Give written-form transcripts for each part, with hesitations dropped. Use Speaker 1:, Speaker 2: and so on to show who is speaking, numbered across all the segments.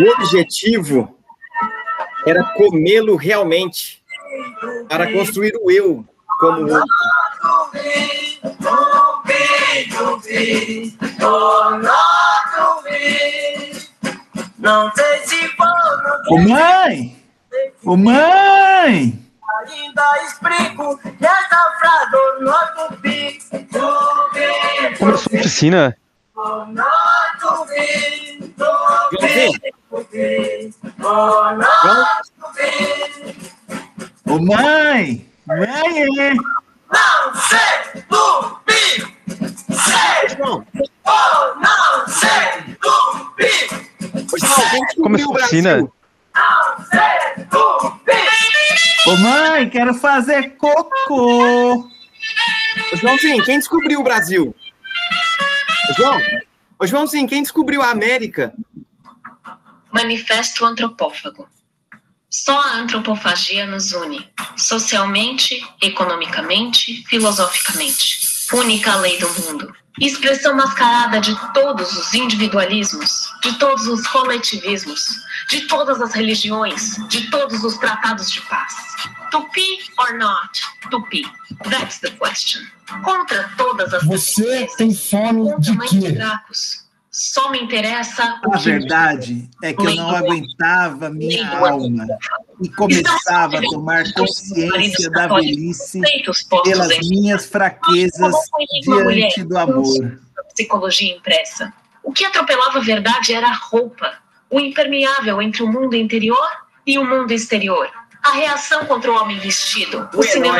Speaker 1: O objetivo era comê-lo realmente, para construir o eu como outro.
Speaker 2: Ô mãe! Ô mãe!
Speaker 3: Ainda explico essa frase no tupi.
Speaker 4: Começou a oficina?
Speaker 2: Ô mãe! Mãe!
Speaker 3: Não sei tupi! Não sei tupi!
Speaker 4: Começou a oficina?
Speaker 3: Não sei tupi!
Speaker 2: Ô mãe, quero fazer cocô!
Speaker 1: Ô, Joãozinho, quem descobriu o Brasil? Ô, Joãozinho, quem descobriu a América?
Speaker 5: Manifesto antropófago. Só a antropofagia nos une, socialmente, economicamente, filosoficamente. Única lei do mundo. Expressão mascarada de todos os individualismos, de todos os coletivismos, de todas as religiões, de todos os tratados de paz. Tupi or not Tupi? That's the question. Contra todas as...
Speaker 6: Você tem fome de quê?
Speaker 5: Só me interessa...
Speaker 2: A verdade é que eu não aguentava minha alma e começava a tomar consciência da velhice pelas minhas fraquezas diante do amor.
Speaker 5: Psicologia impressa. O que atropelava a verdade era a roupa, o impermeável entre o mundo interior e o mundo exterior. A reação contra o homem vestido. O cinema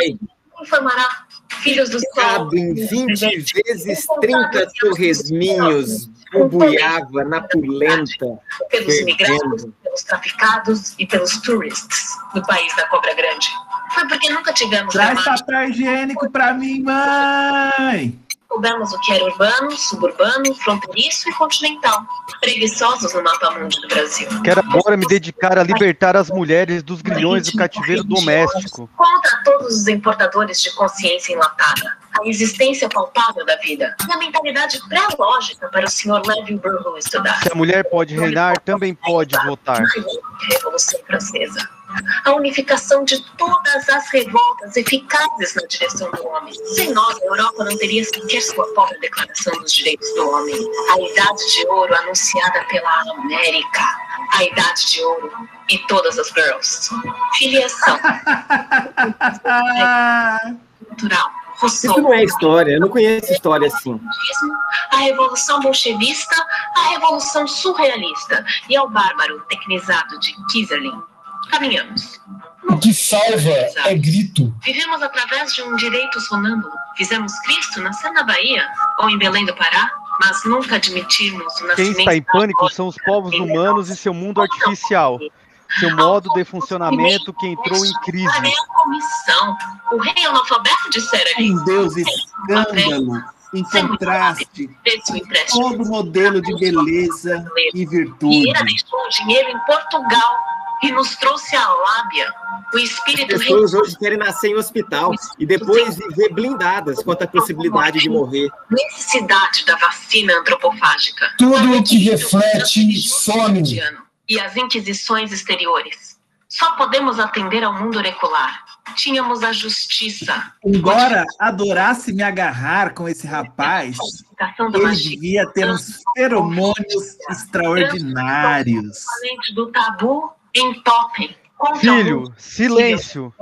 Speaker 5: informará. Filhos do sol.
Speaker 1: Em 20 vezes 30 torresminhos bubuiava na pulenta.
Speaker 5: Pelos migrados, pelos traficados e pelos tourists do país da Cobra Grande. Foi porque nunca tivemos...
Speaker 2: Traz papel higiênico pra mim, mãe!
Speaker 5: Soubemos o que era urbano, suburbano, fronteiriço e continental. Preguiçosos no mapa mundo do Brasil.
Speaker 4: Quero agora me dedicar a libertar as mulheres dos grilhões do cativeiro doméstico.
Speaker 5: Contra todos os importadores de consciência enlatada. A existência palpável da vida. E a mentalidade pré-lógica para o Sr. Levi Burrow estudar.
Speaker 4: Se a mulher pode reinar, também pode votar.
Speaker 5: Revolução Francesa. A unificação de todas as revoltas eficazes na direção do homem. Sem nós, a Europa não teria sequer sua própria declaração dos direitos do homem. A Idade de Ouro anunciada pela América. A Idade de Ouro e todas as girls. Filiação. Cultural.
Speaker 1: Isso não é história, eu não conheço história assim.
Speaker 5: A Revolução Bolchevista, a Revolução Surrealista e ao bárbaro tecnizado de Kieserling. Caminhamos.
Speaker 6: O que salva é grito.
Speaker 5: Vivemos através de um direito sonâmbulo. Fizemos Cristo nascer na Bahia ou em Belém do Pará, mas nunca admitimos o nascimento...
Speaker 4: Quem está em pânico são os povos humanos e seu mundo artificial. Seu modo de funcionamento que entrou em crise.
Speaker 5: A comissão. O rei analfabeto dissera ali.
Speaker 2: Um Deus escândalo, em contraste, todo modelo de beleza e virtude.
Speaker 5: Vieira deixou o dinheiro em Portugal e nos trouxe a lábia. O espírito...
Speaker 1: As pessoas hoje querem nascer em hospital e depois viver blindadas quanto à possibilidade de morrer.
Speaker 5: Necessidade da vacina antropofágica.
Speaker 6: Tudo o que reflete some.
Speaker 5: E as inquisições exteriores. Só podemos atender ao mundo oracular. Tínhamos a justiça.
Speaker 2: Embora adorasse me agarrar com esse rapaz, ele devia ter uns feromônios extraordinários.
Speaker 5: Do tabu em totem.
Speaker 4: Filho, silêncio.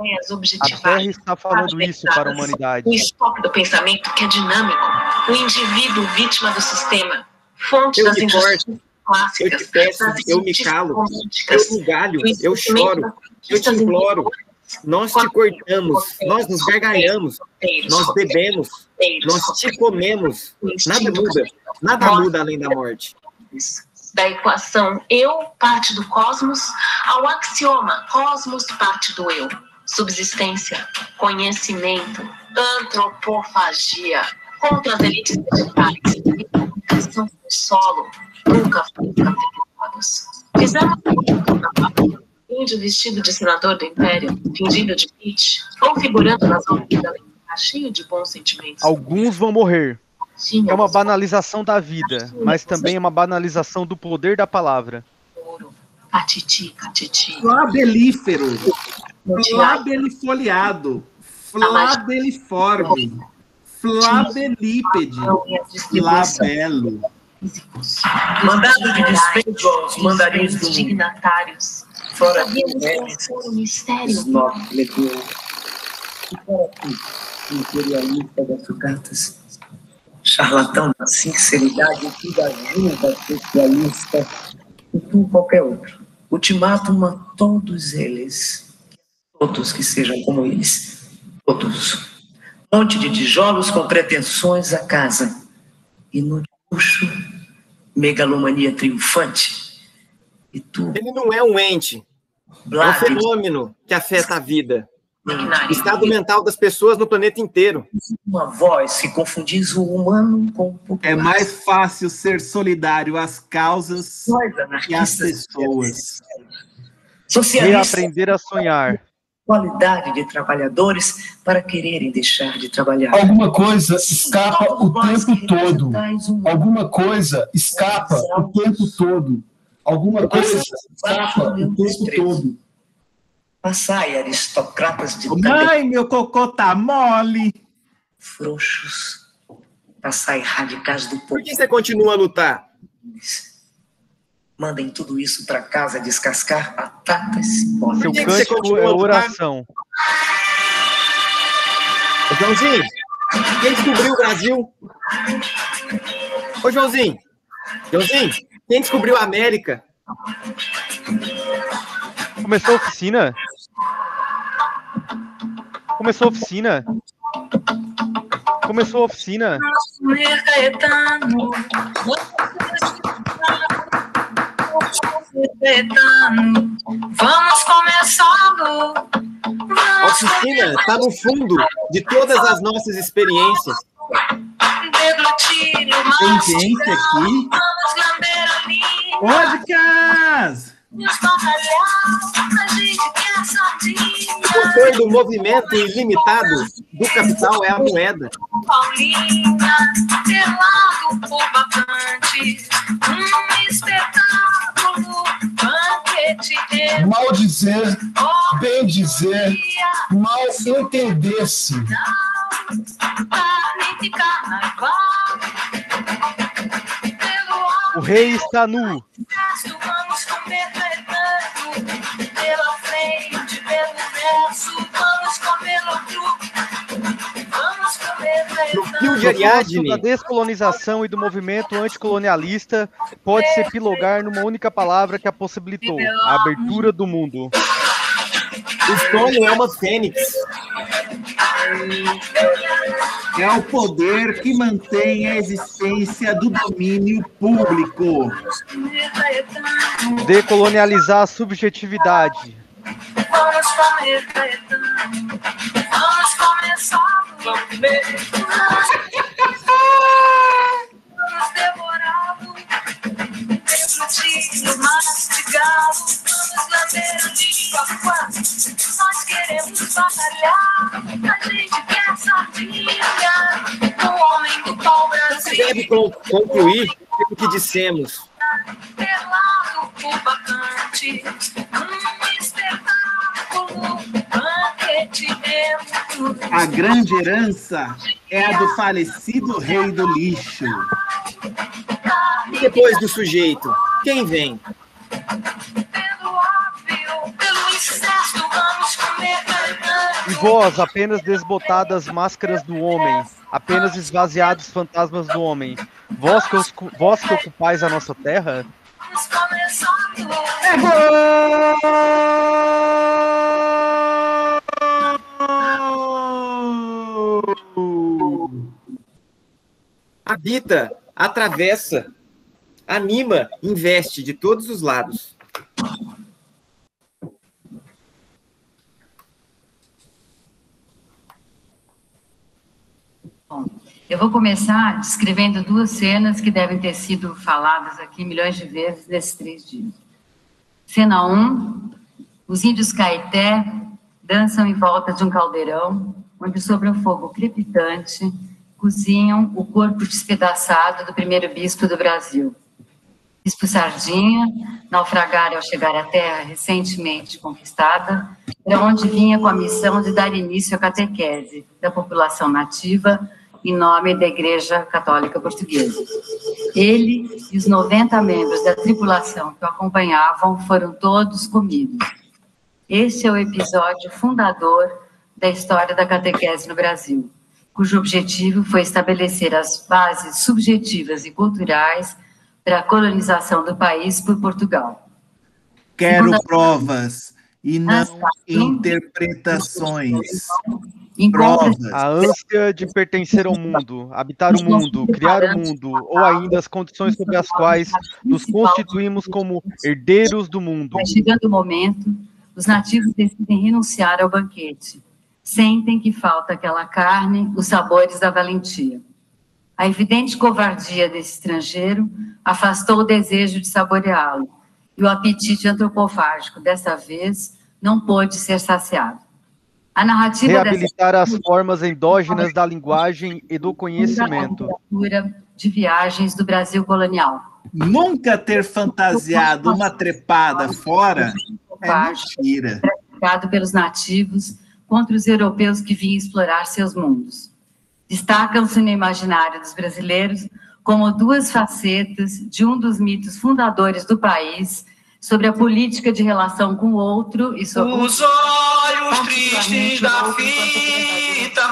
Speaker 4: A Terra está falando isso para a humanidade.
Speaker 5: O estoque do pensamento que é dinâmico. O indivíduo vítima do sistema. Fonte das injustiças clássicas.
Speaker 1: Eu te peço, eu me calo, eu me galho, eu choro, eu te imploro. Nós te cortamos, nós nos gargalhamos, nós bebemos, nós te comemos. Nada muda além da morte.
Speaker 5: Da equação eu, parte do cosmos, ao axioma cosmos, parte do eu. Subsistência, conhecimento, antropofagia, contra as elites digitais, educação do solo, nunca foram capturados. Fizemos índio vestido de senador do Império, fingindo de Pitt, ou figurando nas obras da lei, cheio de bons sentimentos.
Speaker 4: Alguns vão morrer. É uma banalização da vida, mas também é uma banalização do poder da palavra.
Speaker 5: Catiti.
Speaker 2: Flabelífero, flabelifoliado, flabeliforme, flabelípede, flabelo.
Speaker 3: Mandado de despejo aos mandarins do
Speaker 5: dignatários.
Speaker 3: fora
Speaker 5: o mistério.
Speaker 3: imperialista das sucatas, charlatão da sinceridade e da ajuda socialista, e tu qualquer outro. Ultimátum a todos eles, todos que sejam como eles, todos. Monte de tijolos com pretensões à casa, e no luxo, megalomania triunfante. E tu...
Speaker 1: Ele não é um ente, é um fenômeno que afeta a vida. O estado mental das pessoas no planeta inteiro.
Speaker 3: Uma voz que confundis o humano com o popular.
Speaker 2: É mais fácil ser solidário às causas e às pessoas.
Speaker 4: Reaprender a sonhar.
Speaker 3: Qualidade de trabalhadores para quererem deixar de trabalhar.
Speaker 6: Alguma coisa escapa o tempo todo. Alguma coisa escapa o tempo todo. Alguma coisa escapa o tempo todo.
Speaker 3: Passai, aristocratas de
Speaker 2: Mãe, meu cocô tá mole.
Speaker 3: Frouxos. Passai, radicais do povo.
Speaker 1: Por que você continua a lutar?
Speaker 3: Mandem tudo isso para casa descascar batatas.
Speaker 4: Seu cântico é oração.
Speaker 1: Joãozinho, quem descobriu o Brasil? Ô, Joãozinho, quem descobriu a América?
Speaker 4: Começou a oficina? Começou a oficina? Começou a oficina?
Speaker 5: Vamos começando.
Speaker 1: A oficina está no fundo de todas as nossas experiências.
Speaker 2: Tem gente aqui. Podcast!
Speaker 1: O motor do movimento ilimitado do capital é a moeda.
Speaker 5: Paulinha, pelado por bacante, espetáculo, banquete.
Speaker 6: Mal dizer, bem dizer, mal entender-se.
Speaker 4: O rei está nu.
Speaker 5: Vamos comer pela frente, pelo verso, vamos comer
Speaker 1: No fio de Ariadne,
Speaker 4: da descolonização e do movimento anticolonialista pode-se epilogar numa única palavra que a possibilitou: a abertura do mundo.
Speaker 1: O sonho é uma fênix.
Speaker 2: É o poder que mantém a existência do domínio público.
Speaker 4: Decolonializar a subjetividade.
Speaker 5: Vamos comer, vamos começar, vamos devorá-lo, refletir, mastigá-lo, vamos lamber o língua. Nós queremos batalhar, a gente quer sardinha, o homem do pau Brasil.
Speaker 1: Deve concluir o que dissemos.
Speaker 5: Pelado por bacante, espetáculo, banquete.
Speaker 2: A grande herança é a do falecido rei do lixo.
Speaker 1: E depois do sujeito, quem vem?
Speaker 4: E vós, apenas desbotadas máscaras do homem, apenas esvaziados fantasmas do homem, vós que ocupais a nossa terra?
Speaker 1: Habita, atravessa, anima, investe de todos os lados.
Speaker 7: Bom, eu vou começar descrevendo duas cenas que devem ter sido faladas aqui milhões de vezes nesses 3 dias. Cena 1, Os índios Caeté dançam em volta de um caldeirão, onde sobre um fogo crepitante cozinham o corpo despedaçado do primeiro bispo do Brasil. Bispo Sardinha, naufragara ao chegar à terra recentemente conquistada, para onde vinha com a missão de dar início à catequese da população nativa em nome da Igreja Católica Portuguesa. Ele e os 90 membros da tripulação que o acompanhavam foram todos comidos. Este é o episódio fundador da história da catequese no Brasil, cujo objetivo foi estabelecer as bases subjetivas e culturais para a colonização do país por Portugal.
Speaker 2: Quero provas e não interpretações. Provas.
Speaker 4: A ânsia de pertencer ao mundo, habitar o mundo, criar o mundo, ou ainda as condições sobre as quais nos constituímos como herdeiros do mundo.
Speaker 7: Mas chegando o momento, os nativos decidem renunciar ao banquete. Sentem que falta aquela carne, os sabores da valentia. A evidente covardia desse estrangeiro afastou o desejo de saboreá-lo, e o apetite antropofágico, dessa vez, não pôde ser saciado. A narrativa
Speaker 4: reabilitar as formas endógenas da linguagem e do conhecimento.
Speaker 7: De viagens do Brasil colonial.
Speaker 2: Nunca ter fantasiado uma trepada fora é mentira.
Speaker 7: Praticado pelos nativos contra os europeus que vinham explorar seus mundos. Destacam-se no imaginário dos brasileiros como duas facetas de um dos mitos fundadores do país sobre a política de relação com o outro e sobre
Speaker 8: os olhos tristes da fita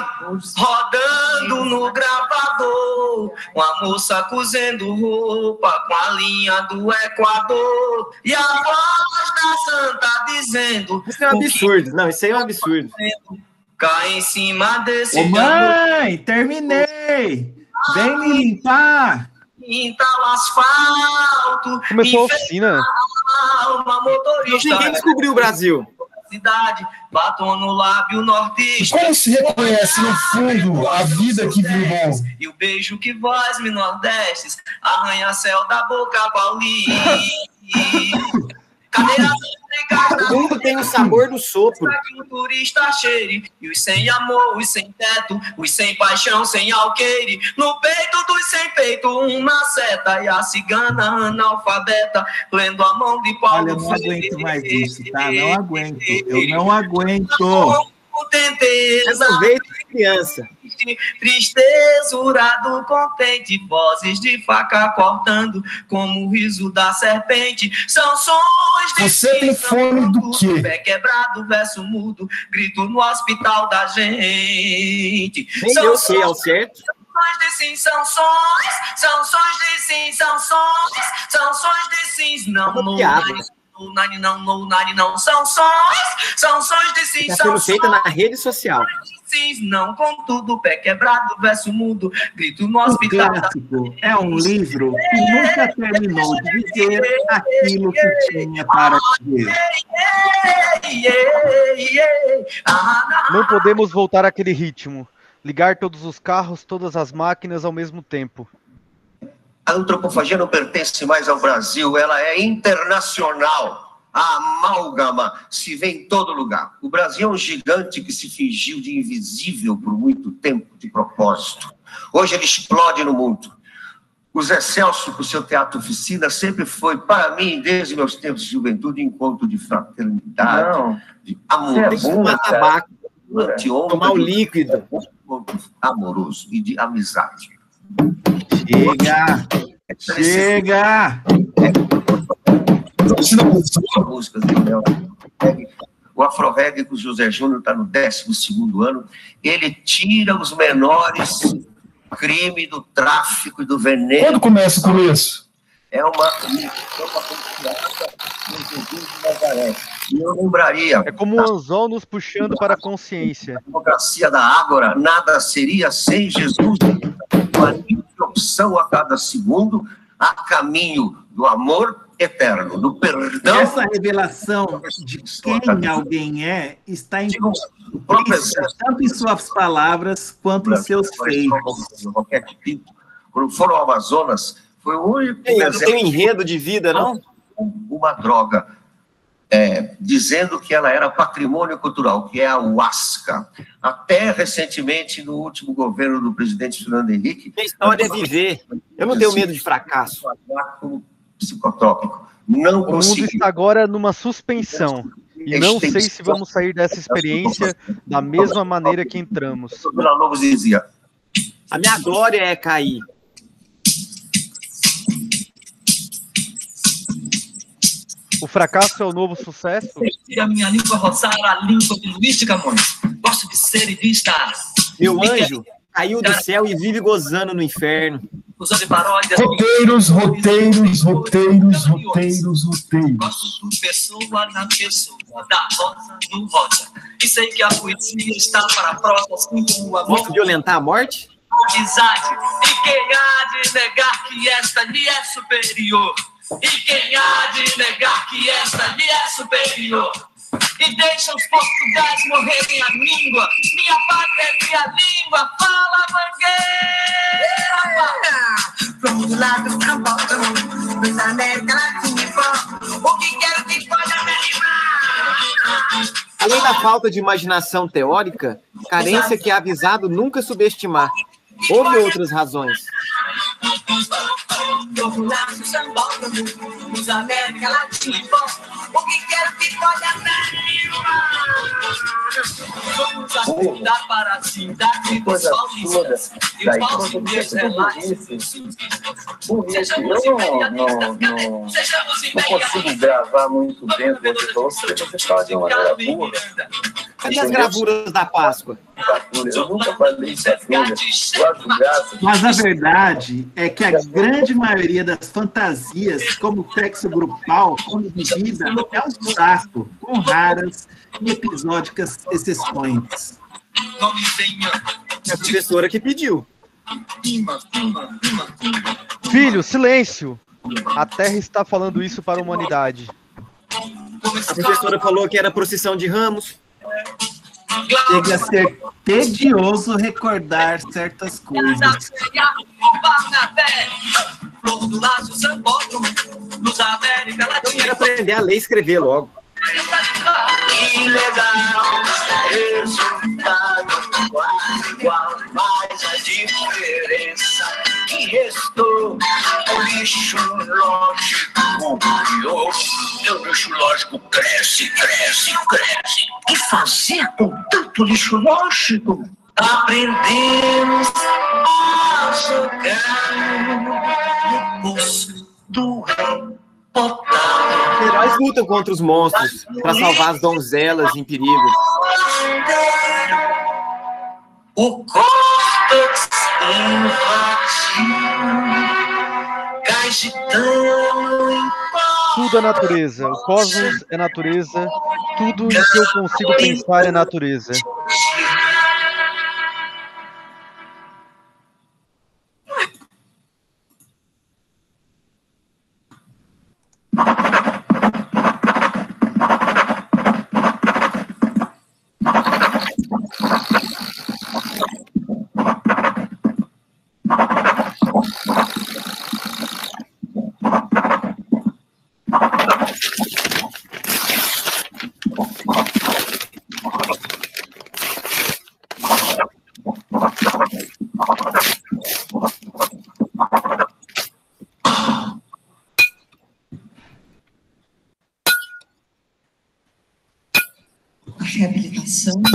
Speaker 8: rodando no gravador, uma moça cozendo roupa com a linha do Equador e a voz da santa dizendo
Speaker 1: isso é um absurdo, não, isso aí é um absurdo.
Speaker 8: Cai em cima desse
Speaker 2: ô mãe, terminei, vem me limpar.
Speaker 8: Pinta o asfalto.
Speaker 4: Começou a oficina.
Speaker 8: Uma motorista.
Speaker 1: Ninguém descobriu o Brasil.
Speaker 8: Cidade, batom no lábio nortista.
Speaker 6: Como se reconhece no fundo a vida que viveu?
Speaker 8: E o beijo que vós me nordestes, arranha-céu da boca paulista. Cadeiras
Speaker 1: o mundo tem o sabor do sopro.
Speaker 8: Que o turista cheire. E os sem amor, os sem teto, os sem paixão, sem alqueire. No peito dos sem peito, uma seta. E a cigana analfabeta, lendo a mão de Paulo.
Speaker 2: Olha, eu não aguento mais isso, tá? Não aguento. Eu não aguento.
Speaker 8: Tenteza,
Speaker 1: criança.
Speaker 8: Tristezura contente, vozes de faca cortando, como o riso da serpente. São sons de
Speaker 6: você tem fome do quê?
Speaker 8: Pé quebrado, verso mudo, grito no hospital da gente.
Speaker 1: Nem eu sei ao certo.
Speaker 8: Sons de sim, são sons, são sons de sim, são sons, são sons de sims, não, não. Nani não, são sons de sim,
Speaker 1: são sons. Feita na rede social.
Speaker 8: Não, contudo, pé quebrado, verso mudo, grito no hospital.
Speaker 2: O clássico é um livro que nunca terminou de dizer aquilo que tinha para dizer.
Speaker 4: Não podemos voltar àquele ritmo, ligar todos os carros, todas as máquinas ao mesmo tempo.
Speaker 9: A antropofagia não pertence mais ao Brasil, ela é internacional. A amálgama se vê em todo lugar. O Brasil é um gigante que se fingiu de invisível por muito tempo, de propósito. Hoje ele explode no mundo. O Zé Celso, com o seu teatro oficina, sempre foi, para mim, desde meus tempos de juventude, encontro de fraternidade, de amor,
Speaker 1: tabaco, tomar o líquido,
Speaker 9: amoroso e de amizade.
Speaker 2: Chega!
Speaker 9: Músicas de o Afro-Reggae com o José Júnior está no 12º ano. Ele tira os menores crime do tráfico e do veneno.
Speaker 6: Quando começa o começo?
Speaker 9: É uma confiança no Jesus de Nazaré. E eu lembraria...
Speaker 4: É como um anzol nos puxando para a consciência.
Speaker 9: A democracia da Ágora nada seria sem Jesus. Uma livre opção a cada segundo, a caminho do amor eterno, do perdão.
Speaker 2: Essa revelação de quem alguém é está implícita tanto em suas palavras quanto em seus feitos.
Speaker 9: Quando foram ao Amazonas, foi o único...
Speaker 1: Não tem enredo de vida, não?
Speaker 9: Uma droga. dizendo que ela era patrimônio cultural, que é a UASCA. Até recentemente, no último governo do presidente Fernando Henrique...
Speaker 1: A história é viver. Eu não tenho medo de fracasso.
Speaker 9: Psicotrópico. Não
Speaker 4: o mundo está agora numa suspensão. E não sei se vamos sair dessa experiência da mesma maneira que entramos.
Speaker 9: Vila Lobos dizia:
Speaker 1: a minha glória é cair.
Speaker 4: O fracasso é o novo sucesso?
Speaker 8: A minha língua roçar a língua de Luiz de Camões. Gosto de ser e de estar.
Speaker 1: Meu anjo caiu do céu e vive gozando no inferno.
Speaker 8: Usando paródias.
Speaker 6: Roteiros.
Speaker 8: Gosto de pessoa na pessoa, da rosa no rosa. E sei que a poesia está para a prosa, assim como o amor.
Speaker 1: Gosto de violentar a morte?
Speaker 8: Amizade. E quem há de negar que esta lhe é superior? E quem há de negar que esta lhe é superior? E deixa os portugais morrerem a língua. Minha pátria é minha língua. Fala, Mangueira!
Speaker 10: Vamos do lado do Campo, dos América Latina. O que quero que pode animar?
Speaker 1: Além da falta de imaginação teórica, carência que é avisado nunca subestimar. Houve outras razões.
Speaker 10: Vamos lá do Sambó, dos América Latina. O que quero que pode
Speaker 8: vamos acordar para a cidade dos paulistas. E os paulistas relaxos.
Speaker 3: Não consigo gravar muito bem o que você fala de uma maneira boa.
Speaker 1: Cadê as gravuras da Páscoa?
Speaker 3: Eu nunca falei isso,
Speaker 2: mas a verdade é que a grande maioria das fantasias, como sexo grupal, como bebida, é um saco, com raras e episódicas exceções.
Speaker 1: É a professora que pediu.
Speaker 4: Filho, silêncio! A Terra está falando isso para a humanidade.
Speaker 1: A professora falou que era procissão de ramos.
Speaker 2: Chega a ser tedioso recordar certas coisas.
Speaker 1: Eu quero aprender a ler e escrever logo.
Speaker 8: Ilegal, resultado igual, mas a diferença que restou o lixo lógico criou. O lixo lógico cresce.
Speaker 10: E fazer com tanto lixo lógico?
Speaker 8: Aprendemos a jogar no poço do rei potável.
Speaker 1: Os heróis lutam contra os monstros para salvar as donzelas em perigo.
Speaker 8: O córtex infantil cai agitando em
Speaker 4: Tudo é natureza. O cosmos é natureza. Tudo o que eu consigo pensar é natureza.
Speaker 10: A reabilitação. A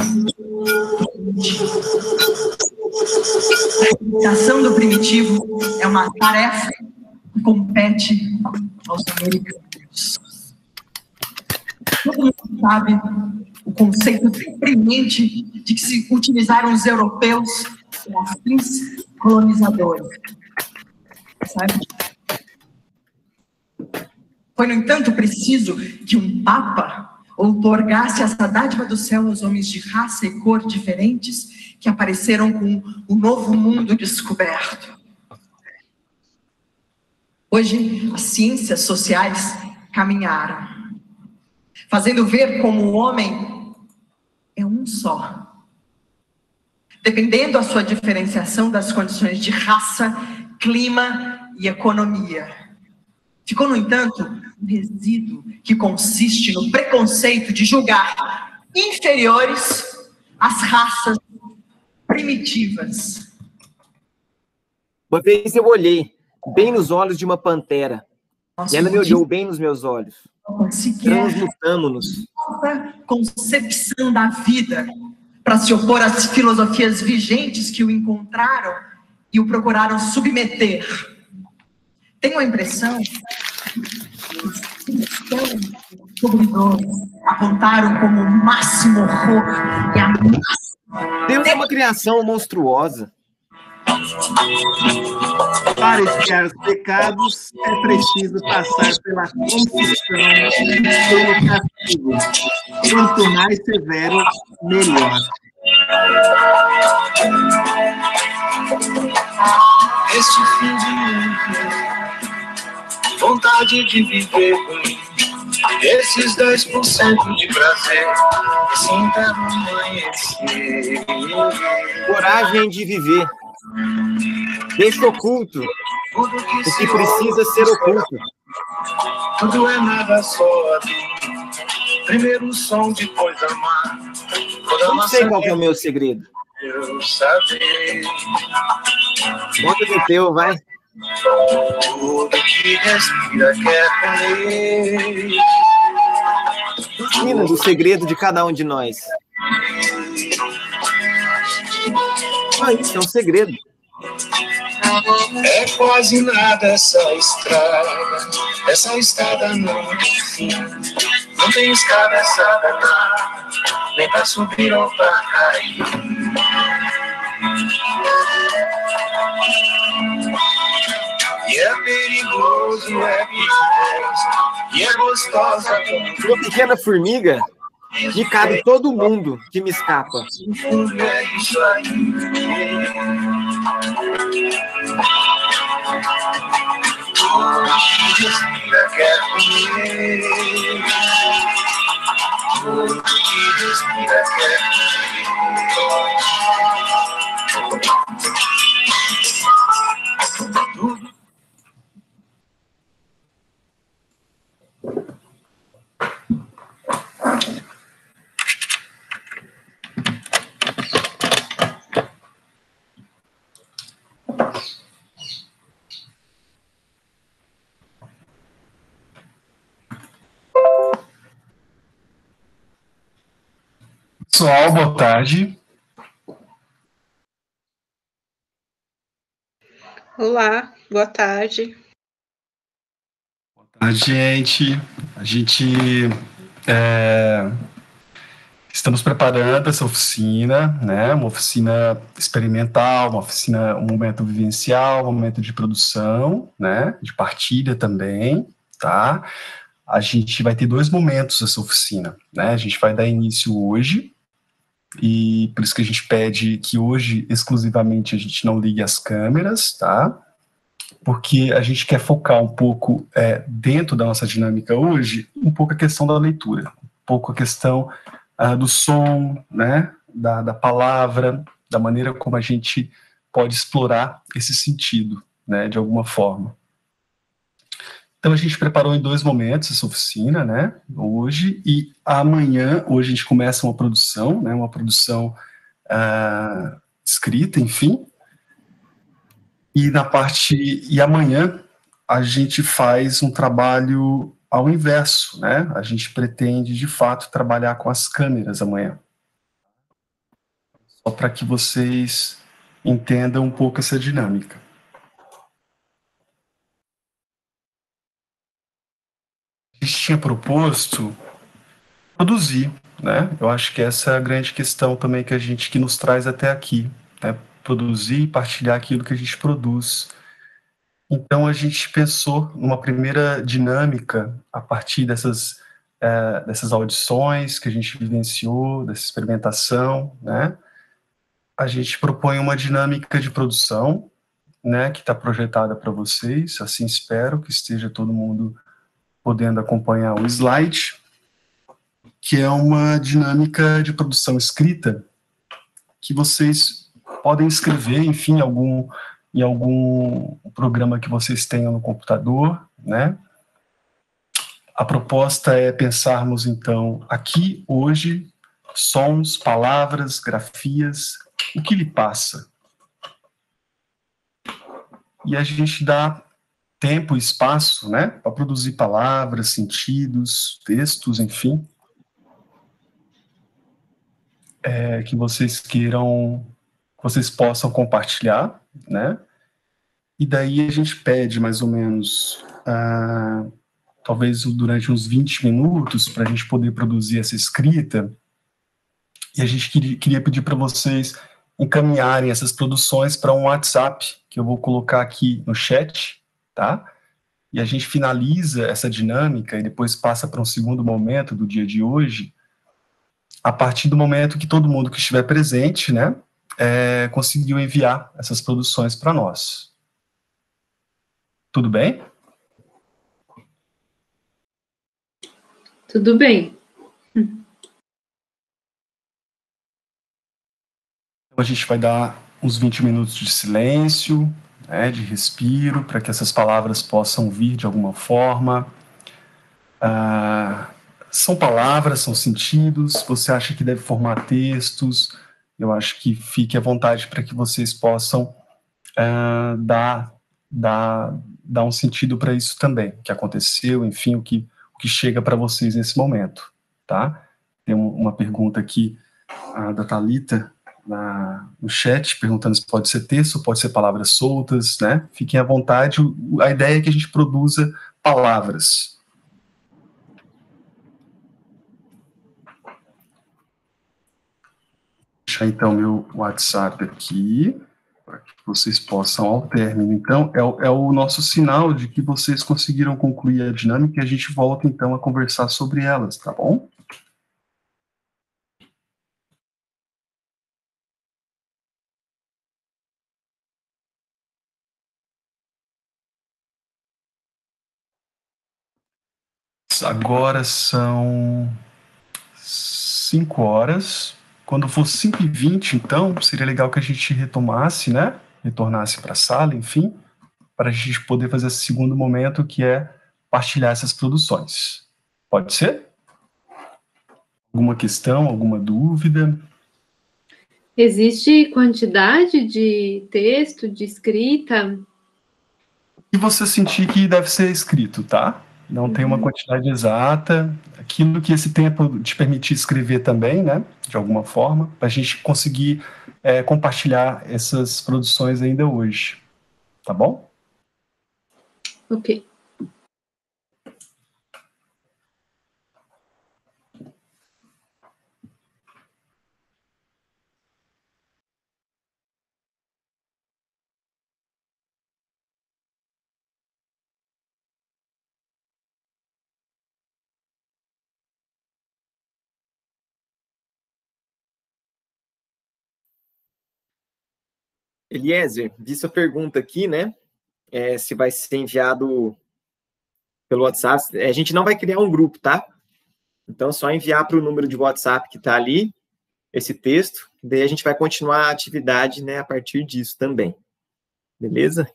Speaker 10: reabilitação do primitivo é uma tarefa que compete aos americanos. Todo mundo sabe o conceito deprimente de que se utilizaram os europeus como fins colonizadores. Sabe? Foi, no entanto, preciso que um papa outorgasse essa dádiva do céu aos homens de raça e cor diferentes que apareceram com o novo mundo descoberto. Hoje, as ciências sociais caminharam, fazendo ver como o homem é um só, dependendo da sua diferenciação das condições de raça, clima e economia. Ficou, no entanto, um resíduo que consiste no preconceito de julgar inferiores as raças primitivas.
Speaker 1: Uma vez eu olhei bem nos olhos de uma pantera, e ela me olhou bem nos meus olhos. Transmutamo-nos.
Speaker 10: Nova concepção da vida para se opor às filosofias vigentes que o encontraram e o procuraram submeter. Tenho a impressão que apontaram como o máximo horror e a máxima...
Speaker 1: Deus é uma criação monstruosa.
Speaker 2: Para expiar os pecados, é preciso passar pela confissão e pelo castigo. Quanto mais severo, melhor.
Speaker 8: Este fim de mundo, vontade de viver, esses 10% de prazer, sinta no amanhecer.
Speaker 1: Coragem de viver. Deixa oculto o que precisa ser oculto.
Speaker 8: Tudo é nada só. Primeiro o som, depois amar.
Speaker 1: Não sei qual que é o meu segredo.
Speaker 8: Eu saber.
Speaker 1: Conta do teu, vai.
Speaker 8: Tudo que respira quer comer.
Speaker 1: Ensina do segredo de cada um de nós. Isso é um segredo.
Speaker 8: É quase nada essa estrada não tem fim. Não tem escada essa danada, nem pra subir ou pra cair. E é perigoso, e é gostosa.
Speaker 1: Uma pequena formiga, me cabe todo mundo que me escapa.
Speaker 8: É isso aí. Tudo que respira quer comer. Tudo que respira quer comer.
Speaker 6: Pessoal, boa tarde.
Speaker 11: Olá, boa tarde.
Speaker 6: Boa tarde, gente. A gente estamos preparando essa oficina, né? Uma oficina experimental, uma oficina, um momento vivencial, um momento de produção, né? De partilha também, tá? A gente vai ter 2 momentos essa oficina, né? A gente vai dar início hoje, e por isso que a gente pede que hoje, exclusivamente, a gente não ligue as câmeras, tá? Porque a gente quer focar um pouco, dentro da nossa dinâmica hoje, um pouco a questão da leitura, um pouco a questão do som, né? Da palavra, da maneira como a gente pode explorar esse sentido, né? De alguma forma. Então, a gente preparou em 2 momentos essa oficina, né, hoje, e amanhã, hoje a gente começa uma produção, né, uma produção escrita, enfim, e amanhã a gente faz um trabalho ao inverso, né, a gente pretende, de fato, trabalhar com as câmeras amanhã, só para que vocês entendam um pouco essa dinâmica. A gente tinha proposto produzir, né? Eu acho que essa é a grande questão também que nos traz até aqui, né? Produzir e partilhar aquilo que a gente produz. Então a gente pensou numa primeira dinâmica a partir dessas audições que a gente vivenciou, dessa experimentação, né? A gente propõe uma dinâmica de produção, né? Que está projetada para vocês. Assim espero que esteja todo mundo podendo acompanhar o slide, que é uma dinâmica de produção escrita que vocês podem escrever, enfim, em algum programa que vocês tenham no computador, né? A proposta é pensarmos, então, aqui, hoje, sons, palavras, grafias, o que lhe passa. E a gente dá tempo e espaço, né, para produzir palavras, sentidos, textos, enfim, que vocês queiram, que vocês possam compartilhar, né? E daí a gente pede mais ou menos, talvez durante uns 20 minutos, para a gente poder produzir essa escrita, e a gente queria pedir para vocês encaminharem essas produções para um WhatsApp, que eu vou colocar aqui no chat, tá? E a gente finaliza essa dinâmica e depois passa para um segundo momento do dia de hoje, a partir do momento que todo mundo que estiver presente, né, conseguiu enviar essas produções para nós. Tudo bem?
Speaker 11: Tudo bem.
Speaker 6: Então a gente vai dar uns 20 minutos de silêncio, né, de respiro, para que essas palavras possam vir de alguma forma. São palavras, são sentidos, você acha que deve formar textos, eu acho que fique à vontade para que vocês possam dar um sentido para isso também, o que aconteceu, enfim, o que chega para vocês nesse momento, tá? Tem uma pergunta aqui da Thalita no chat, perguntando se pode ser texto, pode ser palavras soltas, né? Fiquem à vontade, a ideia é que a gente produza palavras. Vou deixar então meu WhatsApp aqui, para que vocês possam ao término. Então, é o nosso sinal de que vocês conseguiram concluir a dinâmica e a gente volta então a conversar sobre elas, tá bom? Agora são 5 horas. Quando for 5h20, então, seria legal que a gente retomasse, né? Retornasse para a sala, enfim, para a gente poder fazer esse segundo momento, que é partilhar essas produções. Pode ser? Alguma questão, alguma dúvida?
Speaker 11: Existe quantidade de texto, de escrita?
Speaker 6: E você sentir que deve ser escrito, tá? Não tem uma quantidade exata. Aquilo que esse tempo te permitir escrever também, né? De alguma forma, para a gente conseguir compartilhar essas produções ainda hoje. Tá bom?
Speaker 11: Ok.
Speaker 1: Eliezer, vi sua pergunta aqui, né? Se vai ser enviado pelo WhatsApp. A gente não vai criar um grupo, tá? Então, é só enviar para o número de WhatsApp que está ali, esse texto, daí a gente vai continuar a atividade, né, a partir disso também. Beleza?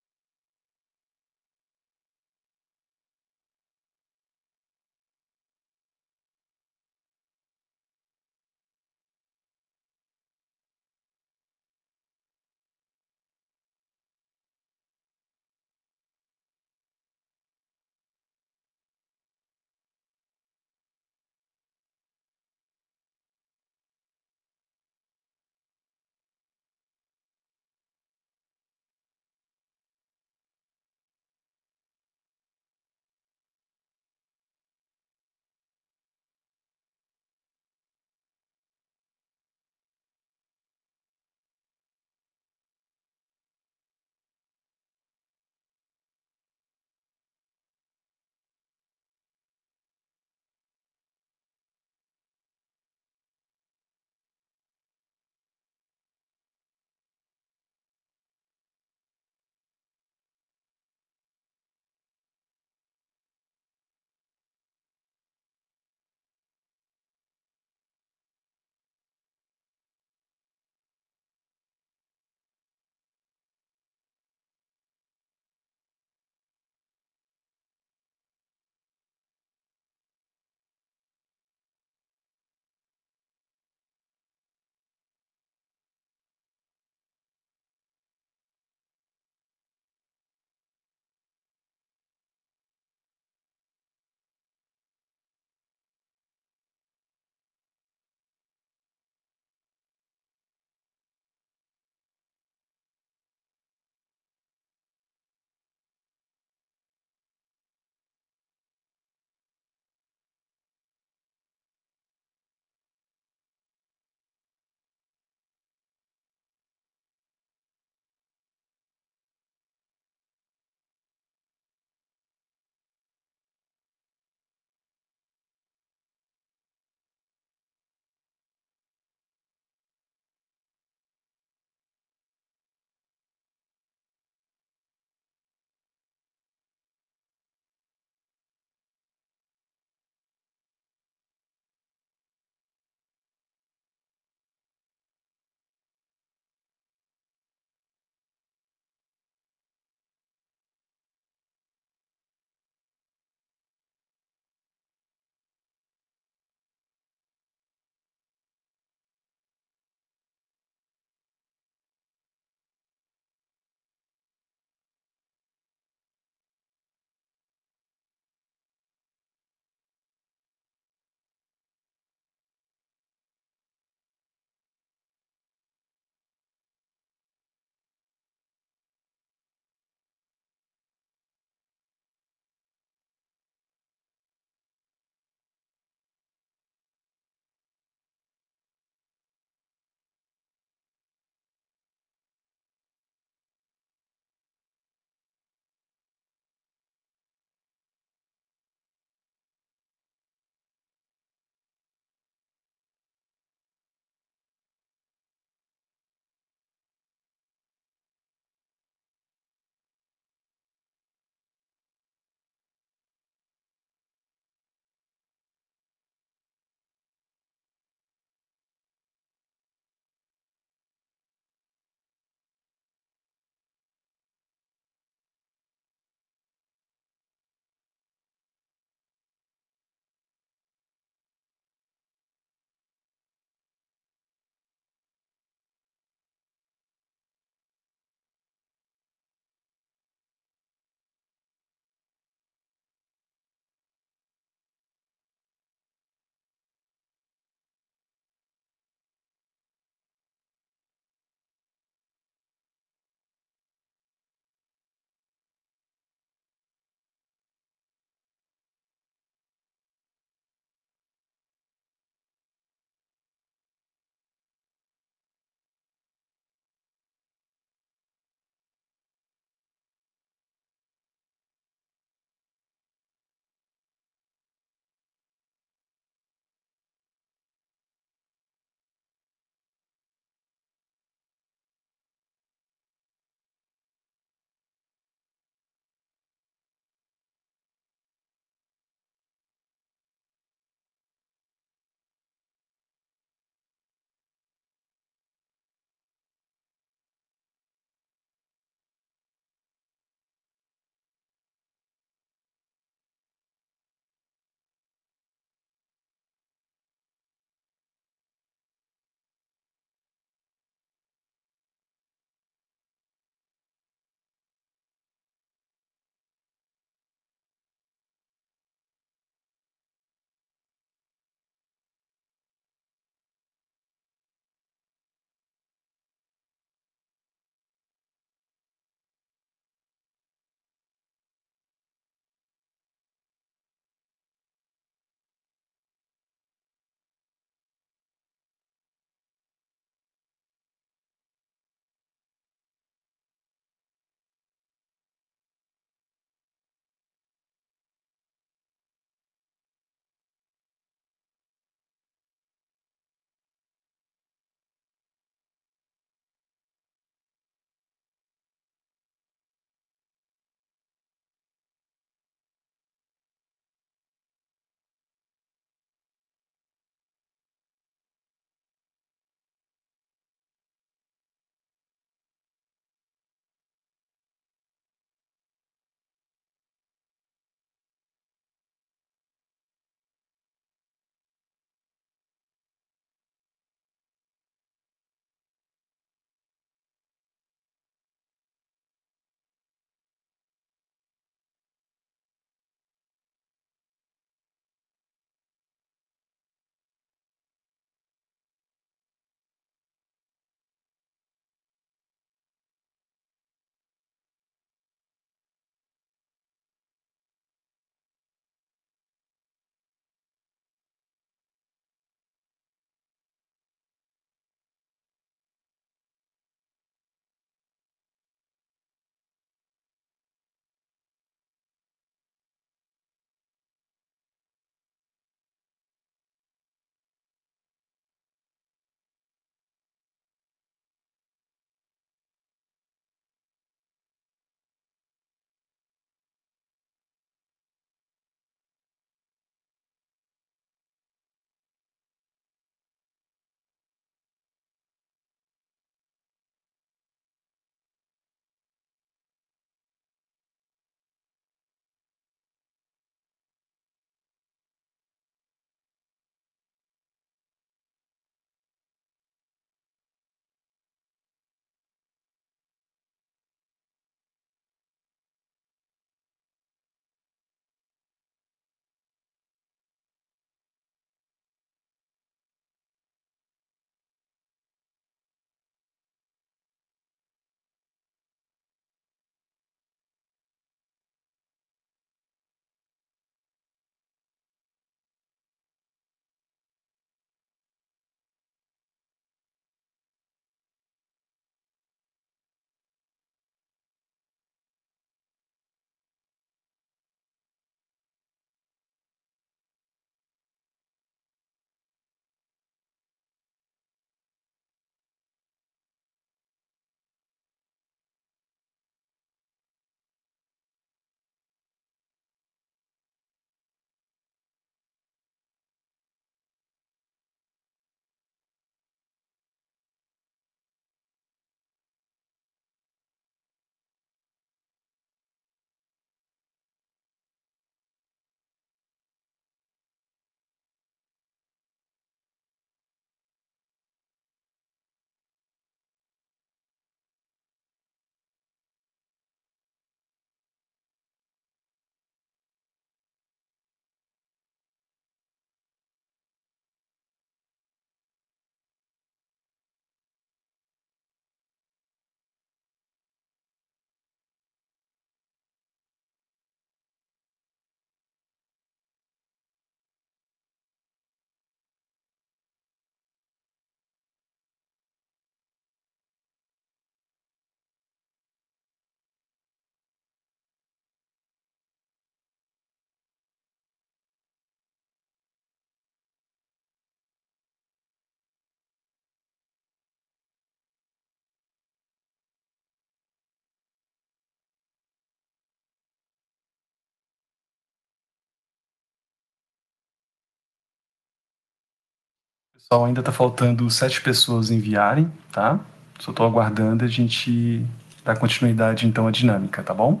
Speaker 6: Pessoal, ainda está faltando 7 pessoas enviarem, tá? Só estou aguardando a gente dar continuidade, então, à dinâmica, tá bom?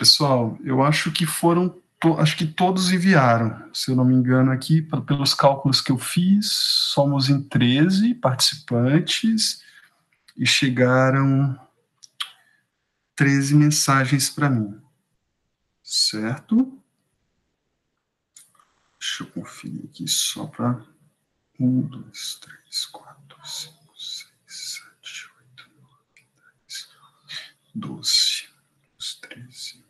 Speaker 6: Pessoal, eu acho que acho que todos enviaram, se eu não me engano aqui, pelos cálculos que eu fiz, somos em 13 participantes e chegaram 13 mensagens para mim, certo? Deixa eu conferir aqui só para 1, 2, 3, 4, 5, 6, 7, 8, 9, 10, 12, 13.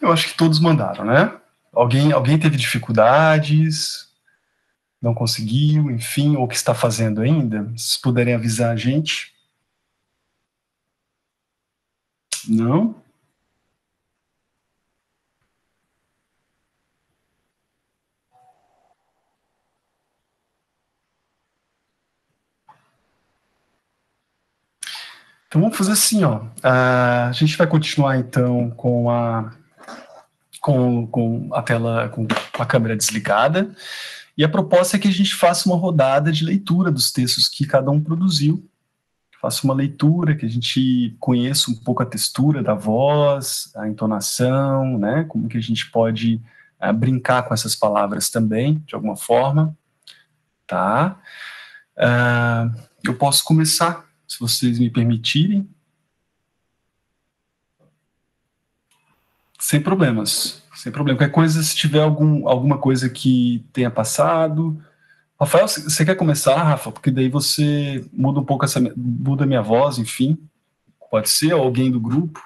Speaker 6: Eu acho que todos mandaram, né? Alguém teve dificuldades, não conseguiu, enfim, ou que está fazendo ainda? Se puderem avisar a gente. Não? Então vamos fazer assim, ó. A gente vai continuar então com a tela, com a câmera desligada. E a proposta é que a gente faça uma rodada de leitura dos textos que cada um produziu. Faça uma leitura, que a gente conheça um pouco a textura da voz, a entonação, né? Como que a gente pode brincar com essas palavras também, de alguma forma. Tá? Eu posso começar, se vocês me permitirem. Sem problemas, sem problema. Qualquer coisa, se tiver alguma coisa que tenha passado. Rafael, você quer começar, Rafa? Porque daí você muda um pouco muda a minha voz, enfim. Pode ser alguém do grupo.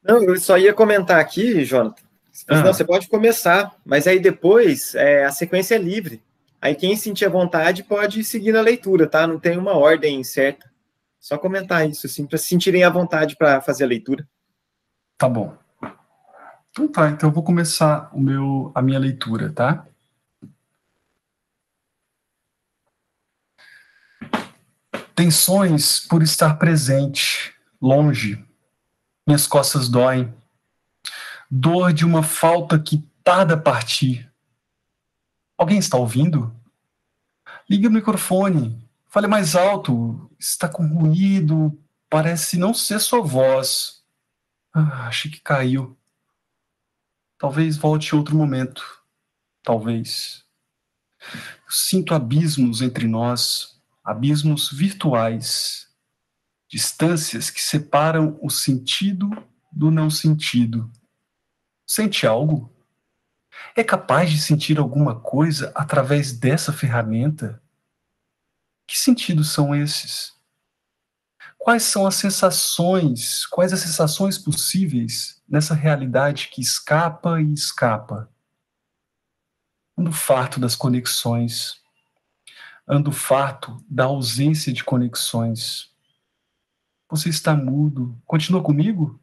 Speaker 1: Não, eu só ia comentar aqui, Jonathan. Não, você pode começar, mas aí depois a sequência é livre. Aí quem sentir a vontade pode seguir na leitura, tá? Não tem uma ordem certa. Só comentar isso, assim, para se sentirem à vontade para fazer a leitura.
Speaker 6: Tá bom. Então tá, então eu vou começar a minha leitura, tá? Tensões por estar presente, longe. Minhas costas doem. Dor de uma falta que tarda a partir. Alguém está ouvindo? Ligue o microfone. Fale mais alto. Está com ruído. Parece não ser sua voz. Acho que caiu. Talvez volte em outro momento. Talvez. Eu sinto abismos entre nós, abismos virtuais, distâncias que separam o sentido do não sentido. Sente algo? É capaz de sentir alguma coisa através dessa ferramenta? Que sentidos são esses? Quais as sensações possíveis nessa realidade que escapa e escapa? Ando farto das conexões. Ando farto da ausência de conexões. Você está mudo. Continua comigo?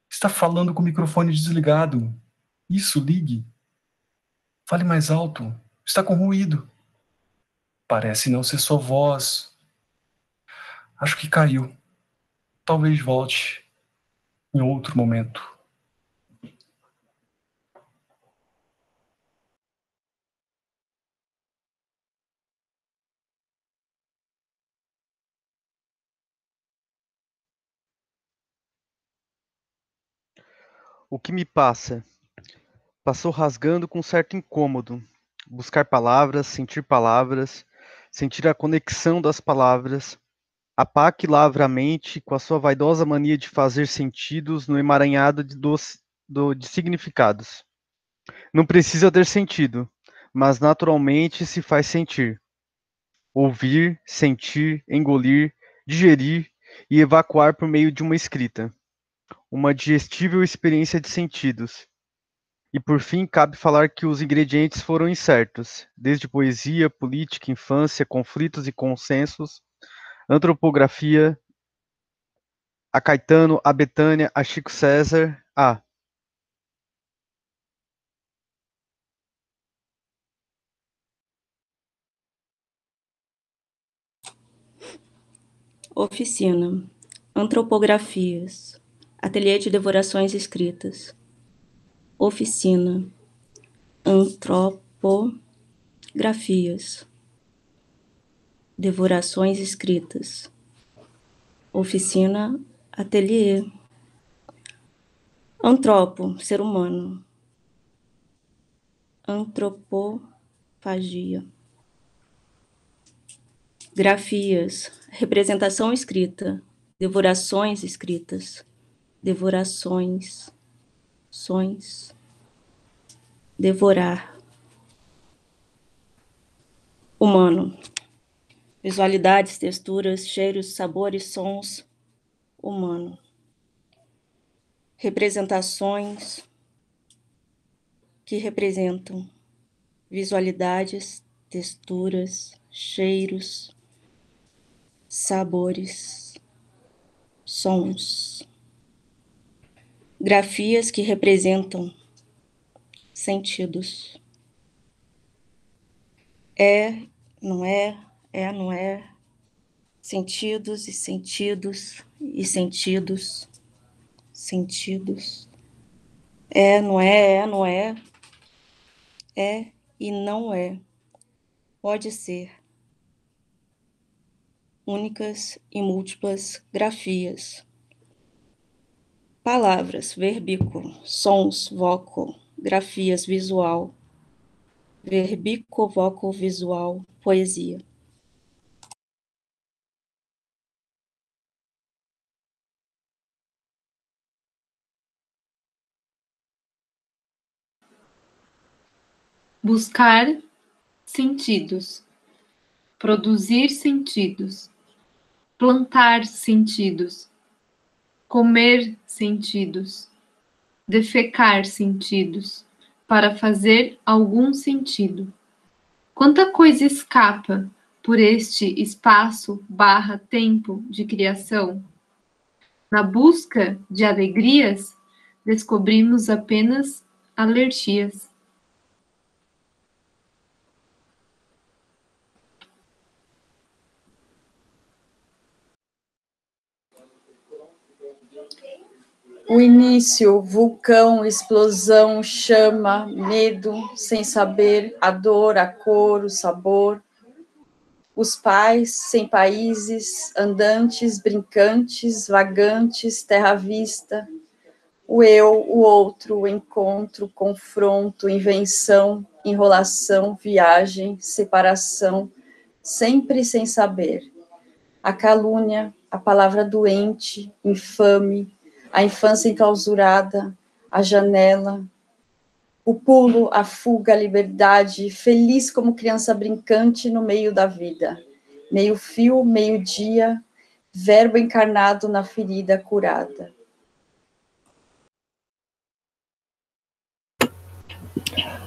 Speaker 6: Está falando com o microfone desligado. Isso, ligue. Fale mais alto. Está com ruído. Parece não ser sua voz. Acho que caiu. Talvez volte em outro momento.
Speaker 4: O que me passa? Passou rasgando com certo incômodo. Buscar palavras, sentir a conexão das palavras. A pá que lavra a mente com a sua vaidosa mania de fazer sentidos no emaranhado de significados. Não precisa ter sentido, mas naturalmente se faz sentir. Ouvir, sentir, engolir, digerir e evacuar por meio de uma escrita. Uma digestível experiência de sentidos. E por fim, cabe falar que os ingredientes foram incertos, desde poesia, política, infância, conflitos e consensos, antropografia, a Caetano, a Betânia, a Chico César,
Speaker 12: Oficina. Antropografias. Ateliê de devorações escritas. Oficina. Antropografias. Devorações escritas. Oficina. Ateliê. Antropo, ser humano. Antropofagia. Grafias, representação escrita. Devorações escritas. Devorações. Sons. Devorar. Humano. Visualidades, texturas, cheiros, sabores, sons. Humano. Representações que representam visualidades, texturas, cheiros, sabores, sons. Grafias que representam sentidos. Não é, não é. Sentidos e sentidos e sentidos. Sentidos. Não é, não é. É e não é. Pode ser. Únicas e múltiplas grafias. Palavras, verbículo, sons, vocal, grafias, visual. Verbículo, vocal, visual, poesia.
Speaker 11: Buscar sentidos, produzir sentidos, plantar sentidos, comer sentidos, defecar sentidos, para fazer algum sentido. Quanta coisa escapa por este espaço/tempo de criação? Na busca de alegrias, descobrimos apenas alergias.
Speaker 13: O início, vulcão, explosão, chama, medo, sem saber, a dor, a cor, o sabor. Os pais, sem países, andantes, brincantes, vagantes, terra à vista. O eu, o outro, o encontro, confronto, invenção, enrolação, viagem, separação, sempre sem saber. A calúnia, a palavra doente, infame, a infância enclausurada, a janela, o pulo, a fuga, a liberdade, feliz como criança brincante no meio da vida, meio fio, meio dia, verbo encarnado na ferida curada.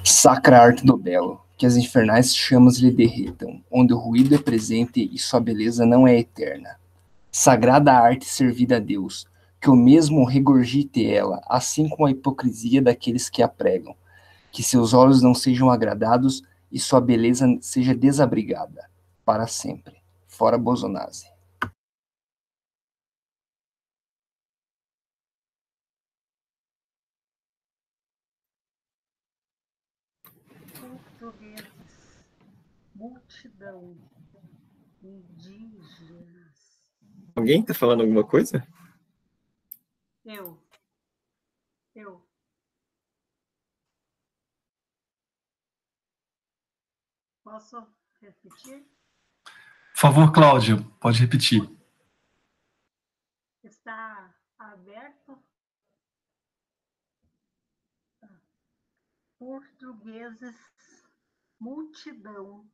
Speaker 14: Sacra arte do belo, que as infernais chamas lhe derretam, onde o ruído é presente e sua beleza não é eterna. Sagrada arte servida a Deus, que o mesmo regurgite ela, assim como a hipocrisia daqueles que a pregam, que seus olhos não sejam agradados e sua beleza seja desabrigada, para sempre. Fora Bosonase.
Speaker 15: Portugueses, multidão, indígenas.
Speaker 1: Alguém está falando alguma coisa?
Speaker 15: Eu. Posso repetir?
Speaker 6: Por favor, Cláudio, pode repetir.
Speaker 15: Está aberto? Portugueses, multidão,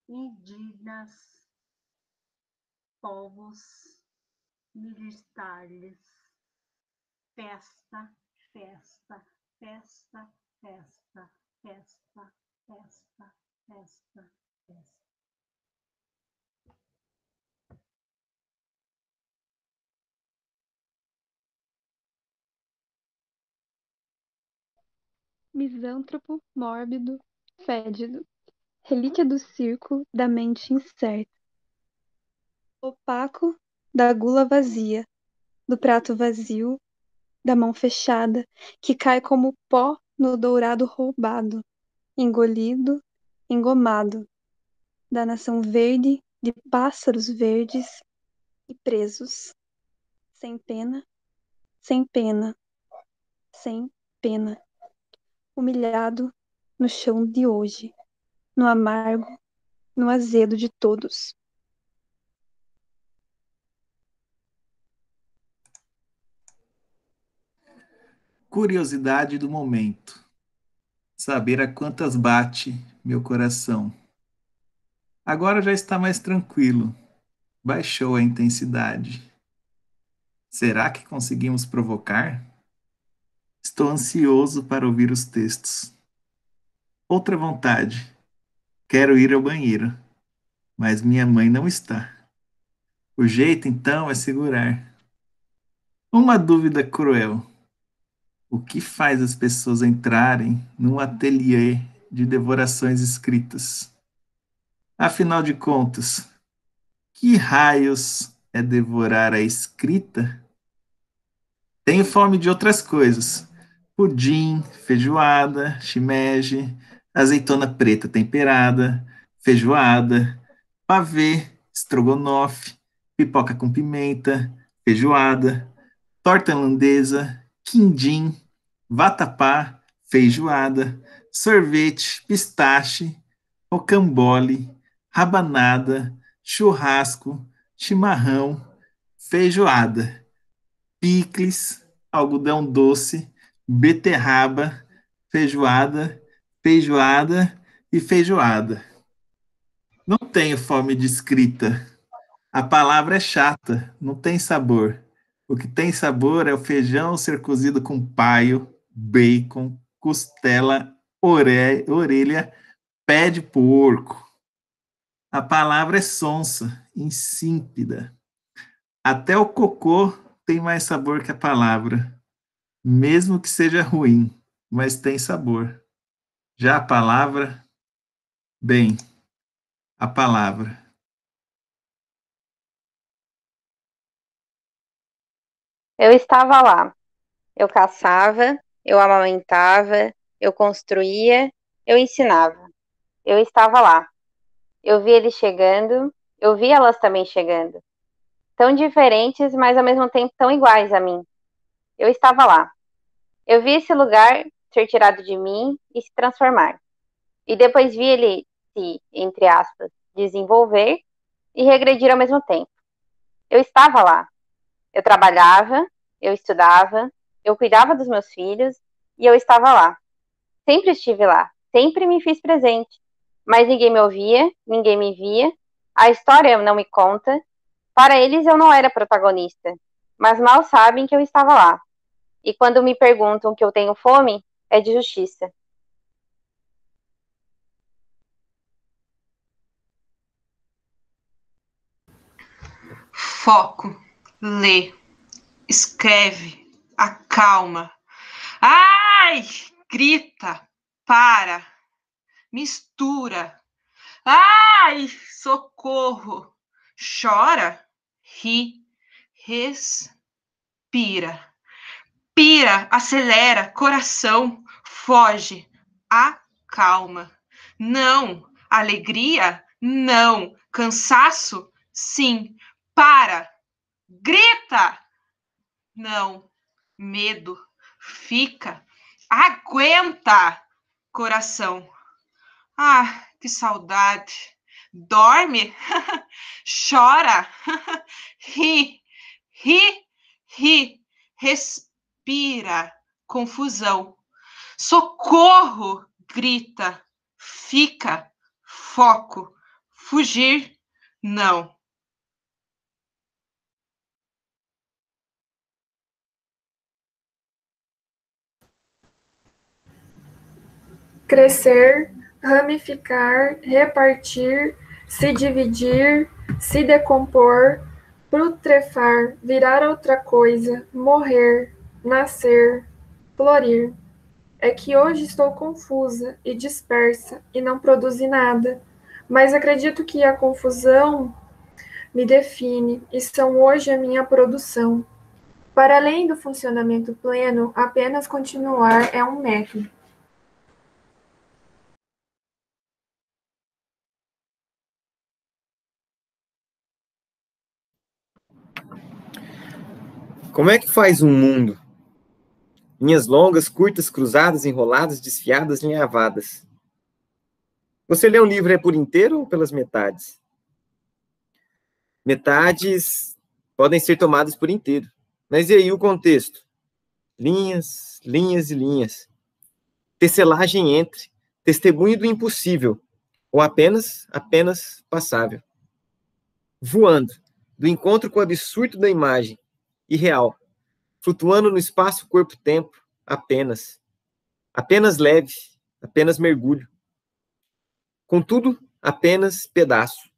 Speaker 15: indígenas, povos, militares, festa, festa, festa, festa, festa, festa, festa, festa.
Speaker 16: Misântropo, mórbido, fédido, relíquia do círculo da mente incerta. Opaco, da gula vazia, do prato vazio, da mão fechada, que cai como pó no dourado roubado, engolido, engomado, da nação verde, de pássaros verdes e presos, sem pena, sem pena, sem pena, humilhado no chão de hoje, no amargo, no azedo de todos.
Speaker 2: Curiosidade do momento. Saber a quantas bate meu coração. Agora já está mais tranquilo. Baixou a intensidade. Será que conseguimos provocar? Estou ansioso para ouvir os textos. Outra vontade. Quero ir ao banheiro, mas minha mãe não está. O jeito, então, é segurar. Uma dúvida cruel. O que faz as pessoas entrarem num ateliê de devorações escritas? Afinal de contas, que raios é devorar a escrita? Tenho fome de outras coisas. Pudim, feijoada, shimeji, azeitona preta temperada, feijoada, pavê, estrogonofe, pipoca com pimenta, feijoada, torta holandesa, quindim, vatapá, feijoada, sorvete, pistache, rocambole, rabanada, churrasco, chimarrão, feijoada, picles, algodão doce, beterraba, feijoada, feijoada e feijoada. Não tenho fome de escrita. A palavra é chata, não tem sabor. O que tem sabor é o feijão ser cozido com paio, bacon, costela, orelha, pé de porco. A palavra é sonsa, insípida. Até o cocô tem mais sabor que a palavra, mesmo que seja ruim, mas tem sabor. Já a palavra, bem, a palavra.
Speaker 17: Eu estava lá. Eu caçava, eu amamentava, eu construía, eu ensinava. Eu estava lá. Eu vi eles chegando, eu vi elas também chegando. Tão diferentes, mas ao mesmo tempo tão iguais a mim. Eu estava lá. Eu vi esse lugar ser tirado de mim e se transformar. E depois vi ele se, entre aspas, desenvolver e regredir ao mesmo tempo. Eu estava lá. Eu trabalhava, eu estudava, eu cuidava dos meus filhos e eu estava lá. Sempre estive lá, sempre me fiz presente. Mas ninguém me ouvia, ninguém me via, a história não me conta. Para eles eu não era protagonista, mas mal sabem que eu estava lá. E quando me perguntam que eu tenho fome, é de justiça.
Speaker 18: Foco, lê, escreve, acalma. Ai! Grita, para, mistura. Ai! Socorro! Chora, ri, respira. Pira, acelera, coração, foge, acalma. Não, alegria, não, cansaço, sim, para, grita, não, medo, fica, aguenta, coração. Ah, que saudade. Dorme, chora, ri, respira, confusão. Socorro, grita, fica, foco, fugir, não.
Speaker 19: Crescer, ramificar, repartir, se dividir, se decompor, putrefar, virar outra coisa, morrer, nascer, florir. É que hoje estou confusa e dispersa e não produzi nada, mas acredito que a confusão me define e são hoje a minha produção. Para além do funcionamento pleno, apenas continuar é um método.
Speaker 1: Como é que faz um mundo? Linhas longas, curtas, cruzadas, enroladas, desfiadas, linhavadas. Você lê um livro por inteiro ou pelas metades? Metades podem ser tomadas por inteiro. Mas e aí o contexto? Linhas, linhas e linhas. Tecelagem entre, testemunho do impossível, ou apenas passável. Voando, do encontro com o absurdo da imagem, irreal, flutuando no espaço corpo-tempo, apenas leve, apenas mergulho. Contudo, apenas pedaço.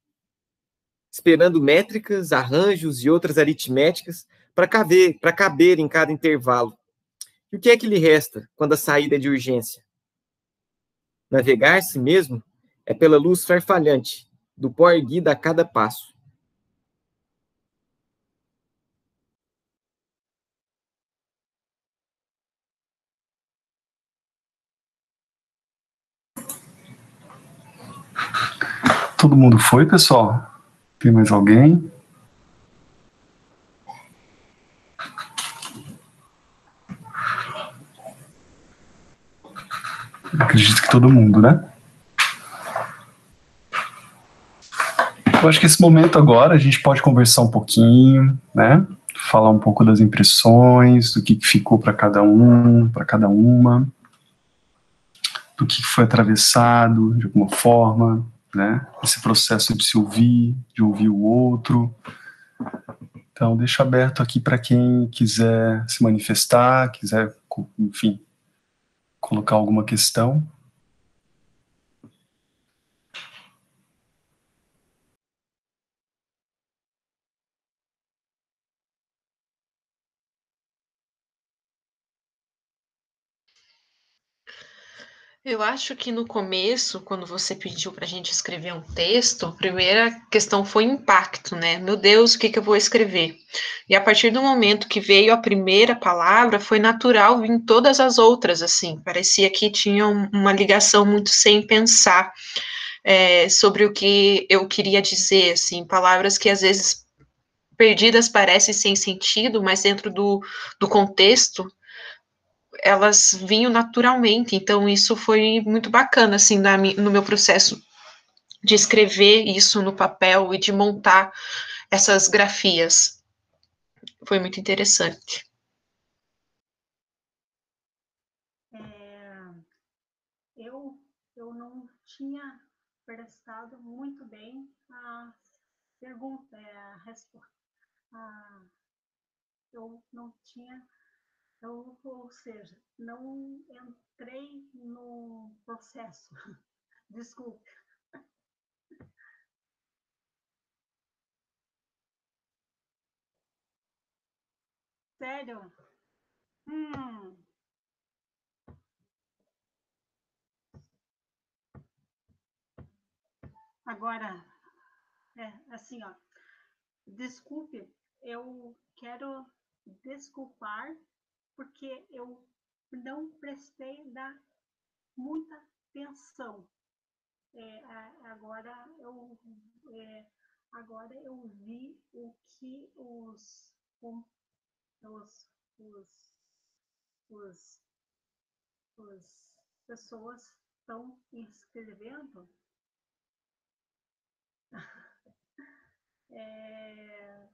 Speaker 1: Esperando métricas, arranjos e outras aritméticas para caber em cada intervalo. E o que é que lhe resta quando a saída é de urgência? Navegar-se mesmo é pela luz farfalhante do pó erguido a cada passo.
Speaker 6: Todo mundo foi, pessoal? Tem mais alguém? Acredito que todo mundo, né? Eu acho que esse momento agora a gente pode conversar um pouquinho, né? Falar um pouco das impressões, do que ficou para cada um, para cada uma, do que foi atravessado de alguma forma, né? Esse processo de se ouvir, de ouvir o outro. Então, deixo aberto aqui para quem quiser se manifestar, quiser, enfim, colocar alguma questão.
Speaker 18: Eu acho que no começo, quando você pediu para a gente escrever um texto, a primeira questão foi impacto, né? Meu Deus, o que eu vou escrever? E a partir do momento que veio a primeira palavra, foi natural vir todas as outras, assim. Parecia que tinha uma ligação muito sem pensar sobre o que eu queria dizer, assim, palavras que às vezes perdidas parecem sem sentido, mas dentro do contexto elas vinham naturalmente, então isso foi muito bacana, assim, no meu processo de escrever isso no papel e de montar essas grafias. Foi muito interessante.
Speaker 15: Eu não tinha prestado muito bem a pergunta, a resposta. Eu não tinha, ou seja, não entrei no processo. Desculpe. Sério? Agora, assim, ó, desculpe, eu quero desculpar porque eu não prestei muita atenção. Agora eu vi o que as pessoas estão escrevendo. É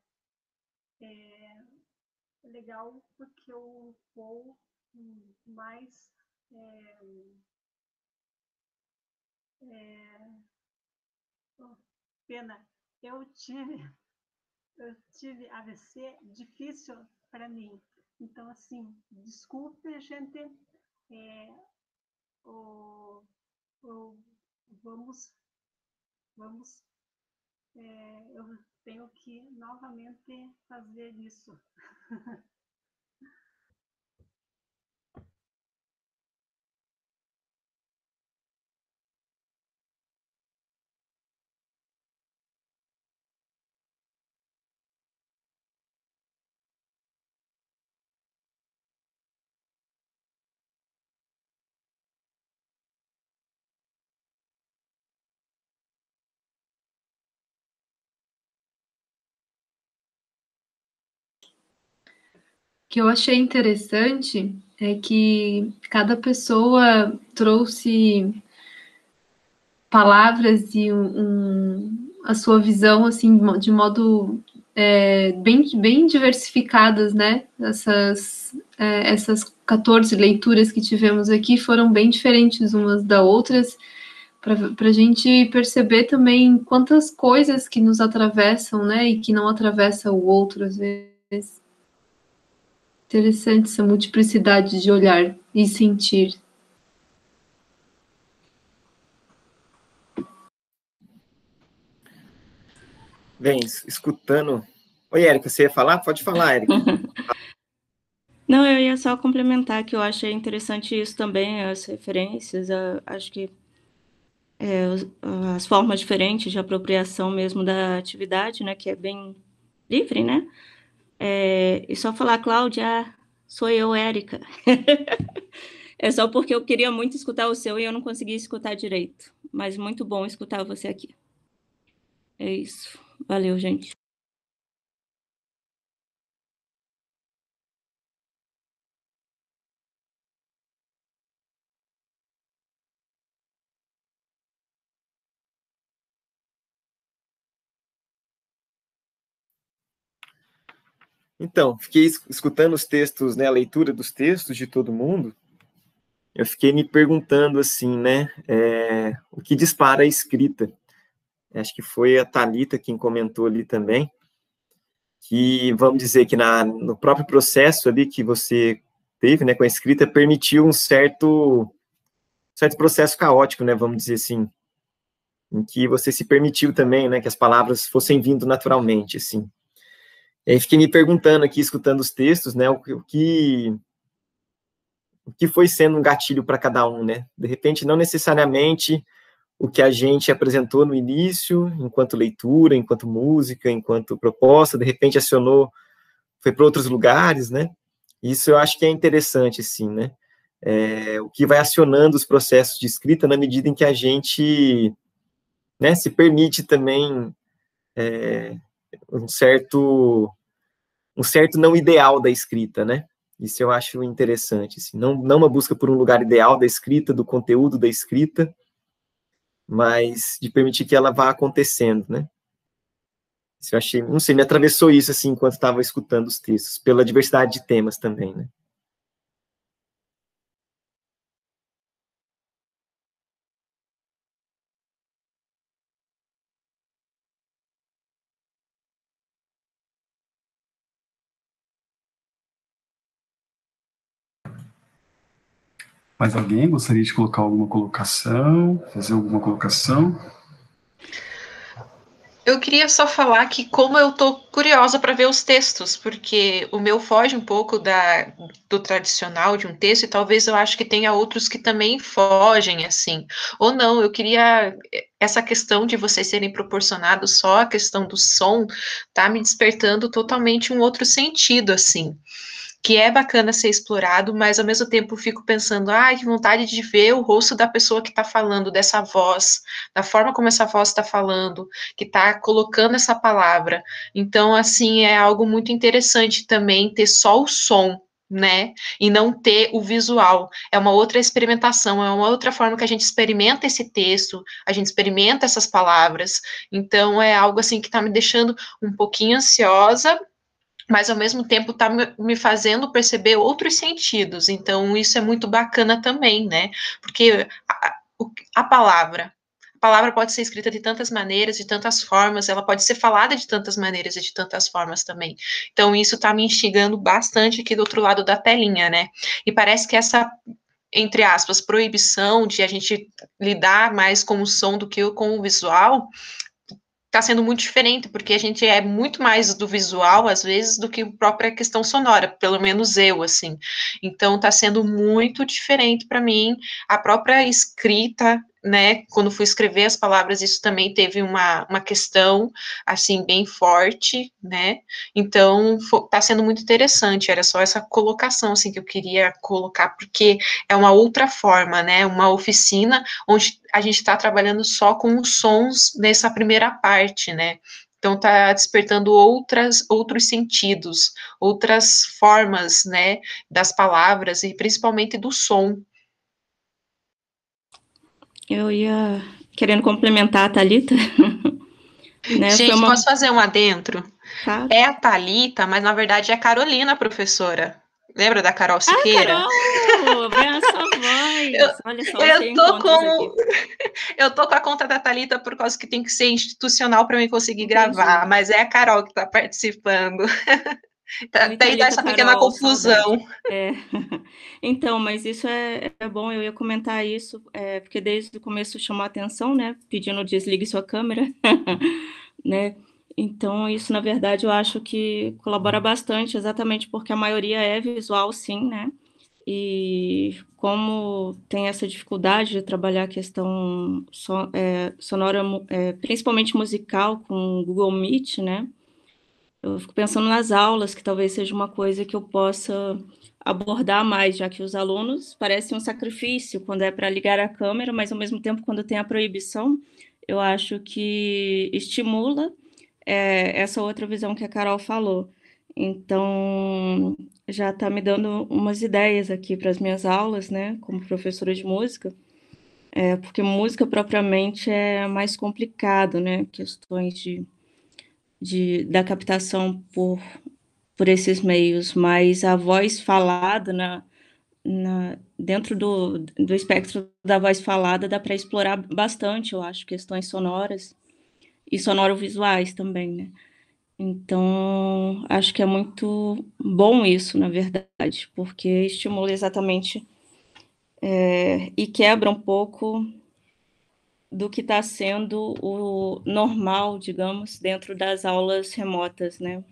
Speaker 15: legal porque eu vou mais pena. Eu tive AVC difícil para mim. Então, assim, desculpe, gente. Vamos, eu tenho que novamente fazer isso.
Speaker 11: que eu achei interessante é que cada pessoa trouxe palavras e a sua visão, assim, de modo bem diversificadas, né? Essas 14 leituras que tivemos aqui foram bem diferentes umas das outras, para a gente perceber também quantas coisas que nos atravessam, né? E que não atravessa o outro, às vezes. Interessante essa multiplicidade de olhar e sentir.
Speaker 1: Bem, escutando... Oi, Érica, você ia falar? Pode falar, Érica.
Speaker 12: Não, eu ia só complementar que eu achei interessante isso também, as referências, acho que as formas diferentes de apropriação mesmo da atividade, né, que é bem livre, né? E só falar, Cláudia, sou eu, Érica. É só porque eu queria muito escutar o seu e eu não consegui escutar direito, mas muito bom escutar você aqui. É isso. Valeu, gente.
Speaker 1: Então, fiquei escutando os textos, né, a leitura dos textos de todo mundo, eu fiquei me perguntando, assim, né, o que dispara a escrita. Acho que foi a Thalita quem comentou ali também, que, vamos dizer, que no próprio processo ali que você teve, né, com a escrita, permitiu um certo processo caótico, né, vamos dizer assim, em que você se permitiu também, né, que as palavras fossem vindo naturalmente, assim. E aí fiquei me perguntando aqui, escutando os textos, né, o que foi sendo um gatilho para cada um, né? De repente, não necessariamente o que a gente apresentou no início, enquanto leitura, enquanto música, enquanto proposta, de repente acionou, foi para outros lugares, né? Isso eu acho que é interessante, assim, né? O que vai acionando os processos de escrita na medida em que a gente, né, se permite também um certo não ideal da escrita, né? Isso eu acho interessante, assim, não uma busca por um lugar ideal da escrita, do conteúdo da escrita, mas de permitir que ela vá acontecendo, né? Isso eu achei, não sei, me atravessou isso, assim, enquanto estava escutando os textos, pela diversidade de temas também, né?
Speaker 6: Mais alguém gostaria de colocar alguma colocação, fazer alguma colocação?
Speaker 18: Eu queria só falar que como eu tô curiosa para ver os textos, porque o meu foge um pouco do tradicional de um texto, e talvez eu acho que tenha outros que também fogem, assim. Ou não, eu queria... Essa questão de vocês serem proporcionados só a questão do som, tá me despertando totalmente um outro sentido, assim. Que é bacana ser explorado, mas ao mesmo tempo fico pensando, que vontade de ver o rosto da pessoa que está falando, dessa voz, da forma como essa voz está falando, que está colocando essa palavra. Então, assim, é algo muito interessante também ter só o som, né, e não ter o visual. É uma outra experimentação, é uma outra forma que a gente experimenta esse texto, a gente experimenta essas palavras. Então, é algo assim que está me deixando um pouquinho ansiosa, mas ao mesmo tempo está me fazendo perceber outros sentidos. Então, isso é muito bacana também, né? Porque a palavra pode ser escrita de tantas maneiras, de tantas formas, ela pode ser falada de tantas maneiras e de tantas formas também. Então, isso está me instigando bastante aqui do outro lado da telinha, né? E parece que essa, entre aspas, proibição de a gente lidar mais com o som do que com o visual, está sendo muito diferente, porque a gente é muito mais do visual, às vezes, do que a própria questão sonora, pelo menos eu, assim. Então, está sendo muito diferente para mim, a própria escrita, né, quando fui escrever as palavras, isso também teve uma questão, assim, bem forte, né, então, está sendo muito interessante, era só essa colocação, assim, que eu queria colocar, porque é uma outra forma, né, uma oficina onde a gente está trabalhando só com os sons nessa primeira parte, né, Então está despertando outros sentidos, outras formas, né, das palavras e principalmente do som.
Speaker 12: Eu ia querendo complementar a Thalita. Né,
Speaker 18: gente, posso fazer um adentro?
Speaker 12: Claro.
Speaker 18: É a Thalita, mas na verdade é a Carolina, professora. Lembra da Carol Siqueira?
Speaker 12: Carol! Vem a sua voz! Olha só,
Speaker 18: eu tô com a conta da Thalita por causa que tem que ser institucional para mim conseguir gravar, mas é a Carol que está participando. Até dá essa pequena confusão.
Speaker 12: Então, mas isso é bom, eu ia comentar isso, porque desde o começo chamou a atenção, né? Pedindo desligue sua câmera, né? Então, isso, na verdade, eu acho que colabora bastante, exatamente porque a maioria é visual, sim, né? E como tem essa dificuldade de trabalhar a questão sonora, principalmente musical, com o Google Meet, né? Eu fico pensando nas aulas, que talvez seja uma coisa que eu possa abordar mais, já que os alunos parecem um sacrifício quando é para ligar a câmera, mas, ao mesmo tempo, quando tem a proibição, eu acho que estimula essa outra visão que a Carol falou. Então, já está me dando umas ideias aqui para as minhas aulas, né, como professora de música, porque música propriamente é mais complicado, né, questões da captação por esses meios, mas a voz falada dentro do espectro da voz falada dá para explorar bastante, eu acho, questões sonoras e sonorovisuais também, né? Então, acho que é muito bom isso, na verdade, porque estimula exatamente e quebra um pouco do que está sendo o normal, digamos, dentro das aulas remotas, né?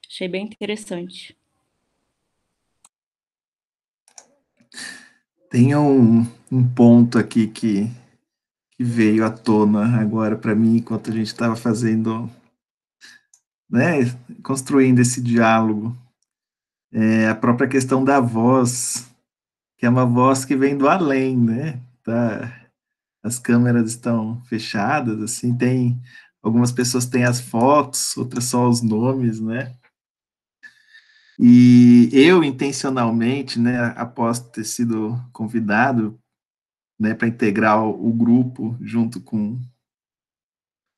Speaker 12: Achei bem interessante.
Speaker 2: Tem um ponto aqui que veio à tona agora para mim, enquanto a gente estava fazendo, né, construindo esse diálogo. A própria questão da voz, que é uma voz que vem do além, né? As câmeras estão fechadas, assim, algumas pessoas têm as fotos, outras só os nomes, né? E eu, intencionalmente, né, após ter sido convidado, né, para integrar o grupo junto com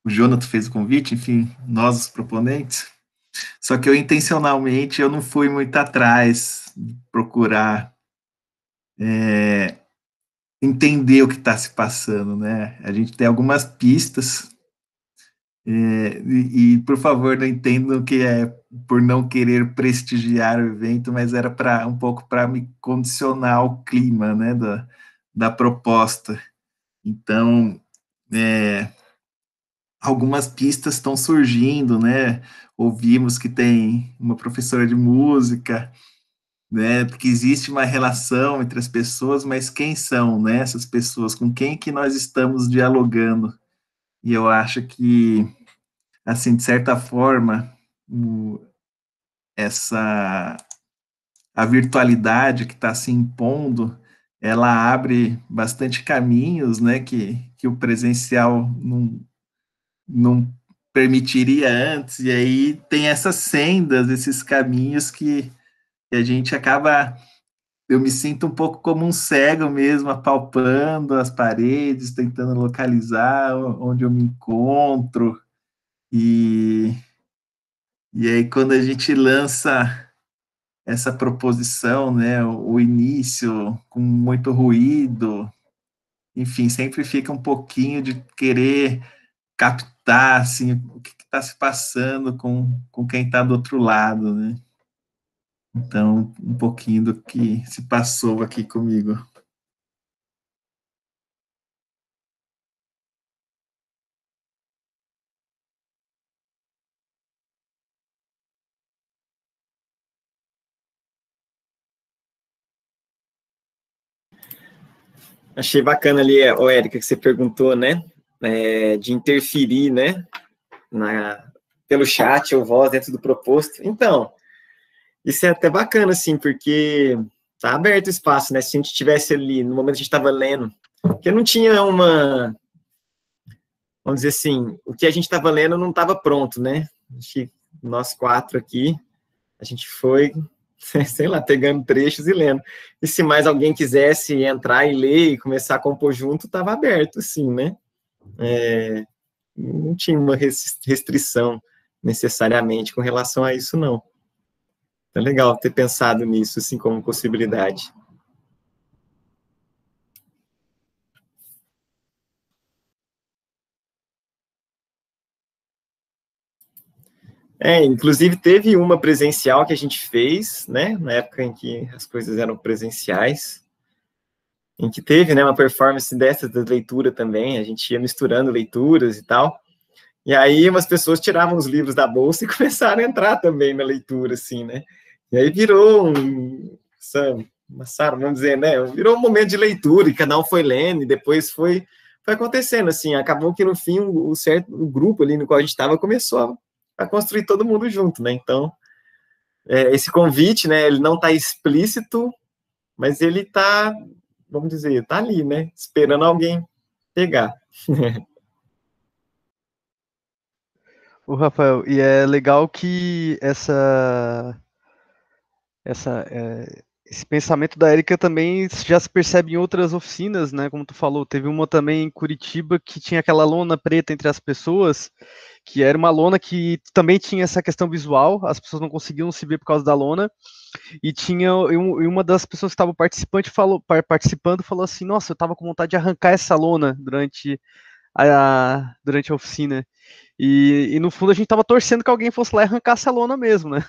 Speaker 2: o Jonathan fez o convite, enfim, nós os proponentes, só que eu intencionalmente eu não fui muito atrás de procurar entender o que está se passando, né? A gente tem algumas pistas, e por favor, não entendam que é por não querer prestigiar o evento, mas era um pouco para me condicionar ao clima, né, da proposta. Então, algumas pistas estão surgindo, né? Ouvimos que tem uma professora de música, né? Porque existe uma relação entre as pessoas, mas quem são, né, essas pessoas? Com quem que nós estamos dialogando? E eu acho que, assim, de certa forma, a virtualidade que está se impondo, ela abre bastante caminhos, né, que o presencial não permitiria antes, e aí tem essas sendas, esses caminhos que a gente acaba, eu me sinto um pouco como um cego mesmo, apalpando as paredes, tentando localizar onde eu me encontro, e aí quando a gente lança essa proposição, né, o início com muito ruído, enfim, sempre fica um pouquinho de querer captar, assim, o que está se passando com quem está do outro lado, né? Então, um pouquinho do que se passou aqui comigo.
Speaker 1: Achei bacana ali, Érica, que você perguntou, né, de interferir, né, pelo chat ou voz dentro do proposto. Então, isso é até bacana, assim, porque tá aberto o espaço, né, se a gente estivesse ali, no momento que a gente estava lendo, porque não tinha uma vamos dizer assim, o que a gente estava lendo não estava pronto, né? Acho que nós 4 aqui, a gente foi, sei lá, pegando trechos e lendo. E se mais alguém quisesse entrar e ler e começar a compor junto, estava aberto, assim, né? Não tinha uma restrição necessariamente com relação a isso, não. É legal ter pensado nisso, assim, como possibilidade. Inclusive teve uma presencial que a gente fez, né, na época em que as coisas eram presenciais, em que teve, né, uma performance dessa da leitura também, a gente ia misturando leituras e tal, e aí umas pessoas tiravam os livros da bolsa e começaram a entrar também na leitura, assim, né, e aí virou vamos dizer, né, virou um momento de leitura, e cada um foi lendo, e depois foi acontecendo, assim, acabou que no fim o grupo ali no qual a gente estava começou a construir todo mundo junto, né? Então, esse convite, né, ele não está explícito, mas ele está, vamos dizer, está ali, né, esperando alguém pegar.
Speaker 4: O Rafael, e é legal que esse pensamento da Érica também já se percebe em outras oficinas, né? Como tu falou, teve uma também em Curitiba que tinha aquela lona preta entre as pessoas, que era uma lona que também tinha essa questão visual, as pessoas não conseguiam se ver por causa da lona, e uma das pessoas que estava participando falou assim, nossa, eu estava com vontade de arrancar essa lona durante a oficina. E no fundo a gente estava torcendo que alguém fosse lá e arrancasse a lona mesmo, né?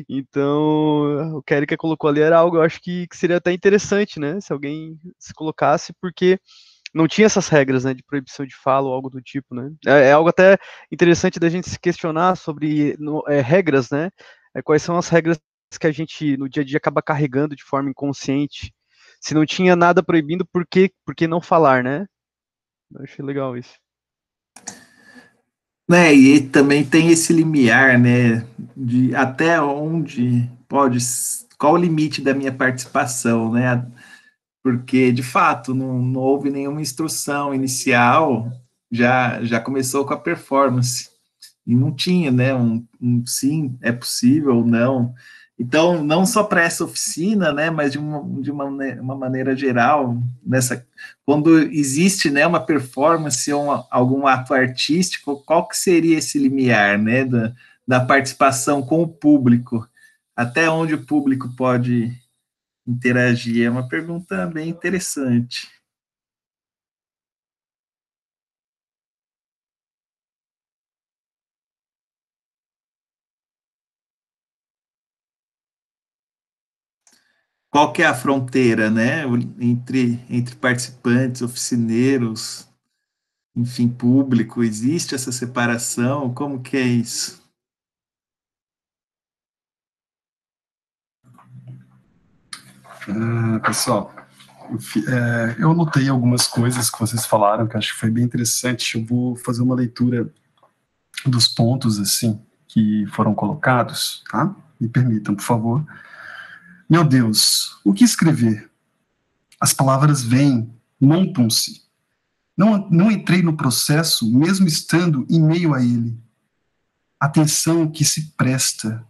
Speaker 4: Então, o que a Erika colocou ali era algo, eu acho que seria até interessante, né? Se alguém se colocasse, porque não tinha essas regras, né, de proibição de fala ou algo do tipo, né? É algo até interessante da gente se questionar sobre regras, né? Quais são as regras que a gente no dia a dia acaba carregando de forma inconsciente? Se não tinha nada proibindo, por que não falar, né? Eu achei legal isso.
Speaker 2: Né, e também tem esse limiar, né, de até onde pode, qual o limite da minha participação, né, porque, de fato, não houve nenhuma instrução inicial, já começou com a performance, e não tinha, né, um sim, é possível ou não. Então, não só para essa oficina, né, mas de uma maneira geral, quando existe, né, uma performance ou algum ato artístico, qual que seria esse limiar, né, da participação com o público? Até onde o público pode interagir? É uma pergunta bem interessante. Qual que é a fronteira, né, entre participantes, oficineiros, enfim, público? Existe essa separação? Como que é isso?
Speaker 6: Pessoal, eu anotei algumas coisas que vocês falaram, que acho que foi bem interessante. Eu vou fazer uma leitura dos pontos, assim, que foram colocados, tá? Me permitam, por favor. Meu Deus, o que escrever? As palavras vêm, montam-se. Não entrei no processo, mesmo estando em meio a ele. Atenção que se presta.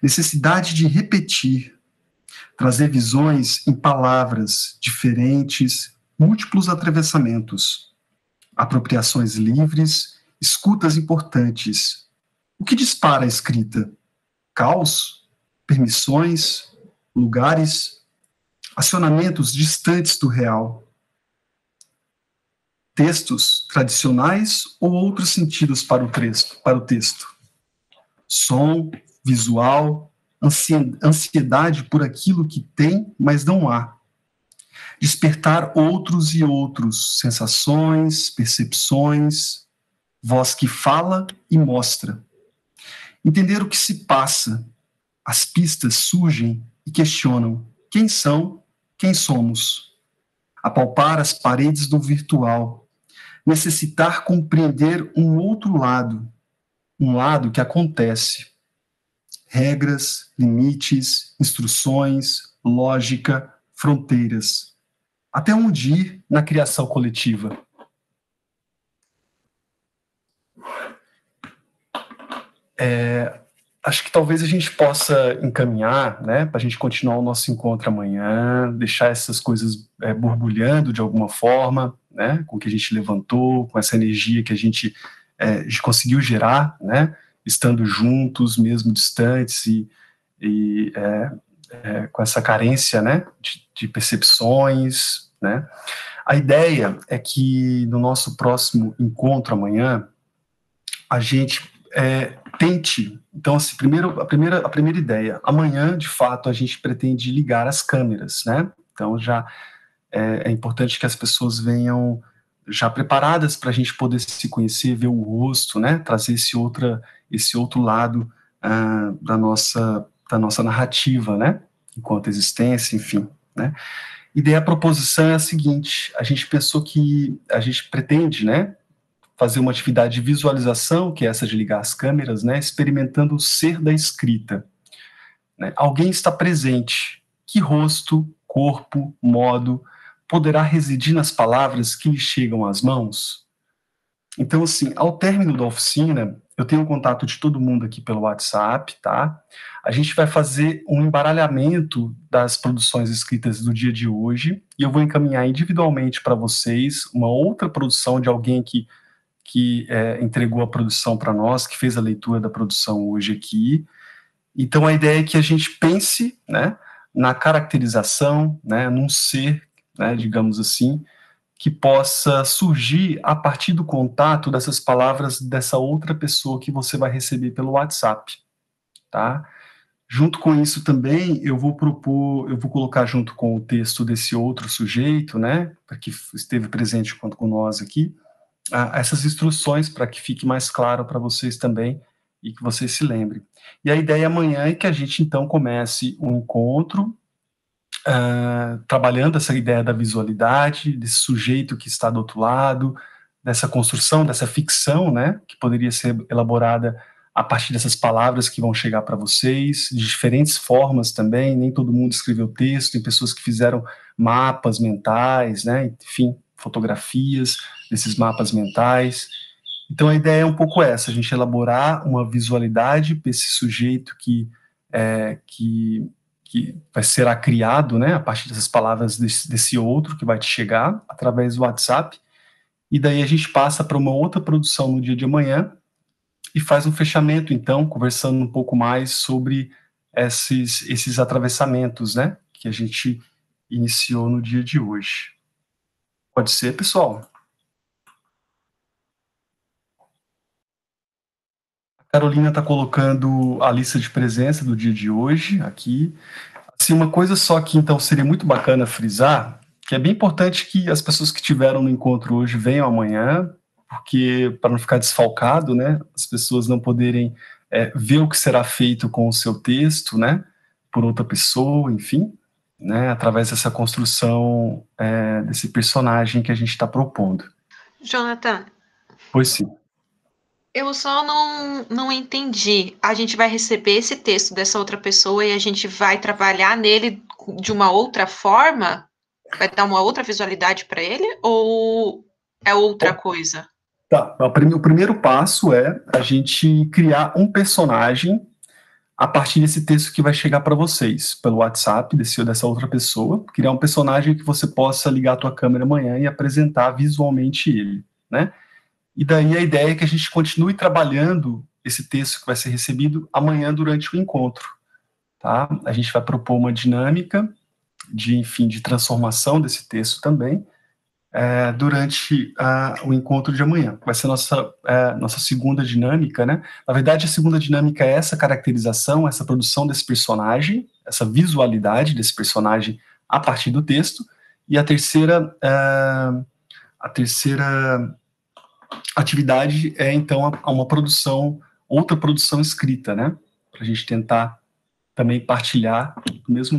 Speaker 6: Necessidade de repetir. Trazer visões em palavras diferentes, múltiplos atravessamentos. Apropriações livres, escutas importantes. O que dispara a escrita? Caos? Permissões? Lugares? Acionamentos distantes do real. Textos tradicionais ou outros sentidos para o texto. Som, visual, ansiedade por aquilo que tem, mas não há. Despertar outros e outros, sensações, percepções, voz que fala e mostra. Entender o que se passa. As pistas surgem e questionam quem são, quem somos. Apalpar as paredes do virtual. Necessitar compreender um outro lado, um lado que acontece. Regras, limites, instruções, lógica, fronteiras. Até onde ir na criação coletiva? acho que talvez a gente possa encaminhar, né, para a gente continuar o nosso encontro amanhã, deixar essas coisas borbulhando de alguma forma, né, com o que a gente levantou, com essa energia que a gente conseguiu gerar, né, estando juntos, mesmo distantes, e com essa carência, né, de percepções, né. A ideia é que no nosso próximo encontro amanhã, a gente tente, então, assim, a primeira ideia, amanhã, de fato, a gente pretende ligar as câmeras, né, então já é importante que as pessoas venham já preparadas para a gente poder se conhecer, ver o rosto, né, trazer esse outro lado da nossa narrativa, né, enquanto existência, enfim, né. E daí a proposição é a seguinte: a gente pensou que a gente pretende, né, fazer uma atividade de visualização, que é essa de ligar as câmeras, né, experimentando o ser da escrita. Né? Alguém está presente. Que rosto, corpo, modo poderá residir nas palavras que lhe chegam às mãos? Então, assim, ao término da oficina, eu tenho o contato de todo mundo aqui pelo WhatsApp, tá? A gente vai fazer um embaralhamento das produções escritas do dia de hoje, e eu vou encaminhar individualmente para vocês uma outra produção de alguém que entregou a produção para nós, que fez a leitura da produção hoje aqui. Então, a ideia é que a gente pense, né, na caracterização, né, num ser, né, digamos assim, que possa surgir a partir do contato dessas palavras dessa outra pessoa que você vai receber pelo WhatsApp, tá? Junto com isso também, eu vou colocar junto com o texto desse outro sujeito, né, que esteve presente junto com nós aqui, essas instruções para que fique mais claro para vocês também e que vocês se lembrem. E a ideia amanhã é que a gente, então, comece um encontro trabalhando essa ideia da visualidade, desse sujeito que está do outro lado, dessa construção, dessa ficção, né, que poderia ser elaborada a partir dessas palavras que vão chegar para vocês, de diferentes formas também, nem todo mundo escreveu texto, tem pessoas que fizeram mapas mentais, né, enfim, fotografias desses mapas mentais. Então a ideia é um pouco essa, a gente elaborar uma visualidade para esse sujeito que será criado, né, a partir dessas palavras desse outro que vai te chegar através do WhatsApp, e daí a gente passa para uma outra produção no dia de amanhã e faz um fechamento, então, conversando um pouco mais sobre esses atravessamentos, né, que a gente iniciou no dia de hoje. Pode ser, pessoal? A Carolina está colocando a lista de presença do dia de hoje aqui. Assim, uma coisa só que, então, seria muito bacana frisar, que é bem importante que as pessoas que estiveram no encontro hoje venham amanhã, porque, para não ficar desfalcado, né, as pessoas não poderem ver o que será feito com o seu texto, né, por outra pessoa, enfim, né, através dessa construção desse personagem que a gente está propondo.
Speaker 18: Jonathan.
Speaker 6: Pois sim.
Speaker 18: Eu só não entendi. A gente vai receber esse texto dessa outra pessoa e a gente vai trabalhar nele de uma outra forma? Vai dar uma outra visualidade para ele? Ou é outra coisa?
Speaker 6: Tá. O primeiro passo é a gente criar um personagem a partir desse texto que vai chegar para vocês pelo WhatsApp dessa outra pessoa, criar um personagem que você possa ligar a tua câmera amanhã e apresentar visualmente ele, né? E daí a ideia é que a gente continue trabalhando esse texto que vai ser recebido amanhã durante o encontro, tá? A gente vai propor uma dinâmica de transformação desse texto também durante o encontro de amanhã. Vai ser nossa segunda dinâmica, né? Na verdade, a segunda dinâmica é essa caracterização, essa produção desse personagem, essa visualidade desse personagem a partir do texto, e a terceira atividade é, então, outra produção escrita, né? Para a gente tentar também partilhar do mesmo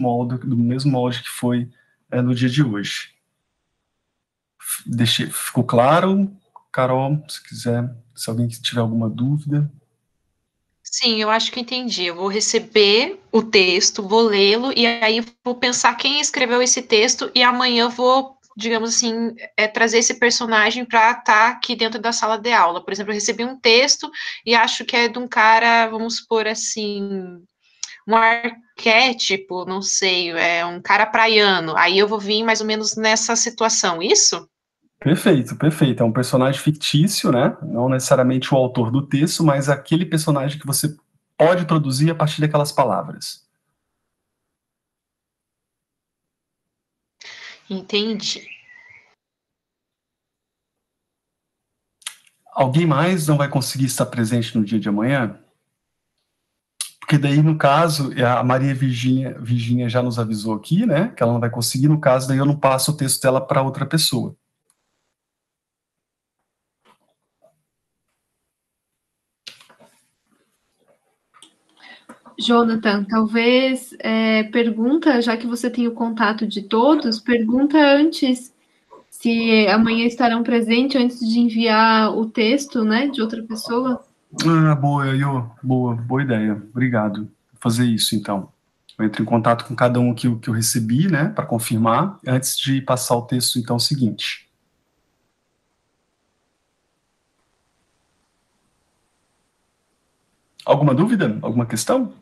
Speaker 6: molde que foi no dia de hoje. Ficou claro? Carol, se alguém tiver alguma dúvida.
Speaker 18: Sim, eu acho que entendi. Eu vou receber o texto, vou lê-lo, e aí vou pensar quem escreveu esse texto, e amanhã eu vou digamos assim, trazer esse personagem para estar aqui dentro da sala de aula. Por exemplo, eu recebi um texto e acho que é de um cara, vamos supor assim, um arquétipo, não sei, um cara praiano. Aí eu vou vir mais ou menos nessa situação, isso?
Speaker 6: Perfeito, perfeito. É um personagem fictício, né? Não necessariamente o autor do texto, mas aquele personagem que você pode produzir a partir daquelas palavras.
Speaker 18: Entendi.
Speaker 6: Alguém mais não vai conseguir estar presente no dia de amanhã? Porque daí, no caso, a Maria Virgínia já nos avisou aqui, né, que ela não vai conseguir, no caso, daí eu não passo o texto dela para outra pessoa.
Speaker 11: Jonathan, talvez pergunta, já que você tem o contato de todos, pergunta antes se amanhã estarão presentes antes de enviar o texto, né, de outra pessoa.
Speaker 6: Boa, boa ideia. Obrigado. Vou fazer isso, então. Eu entro em contato com cada um que eu recebi, né, para confirmar, antes de passar o texto, então, seguinte. Alguma dúvida? Alguma questão?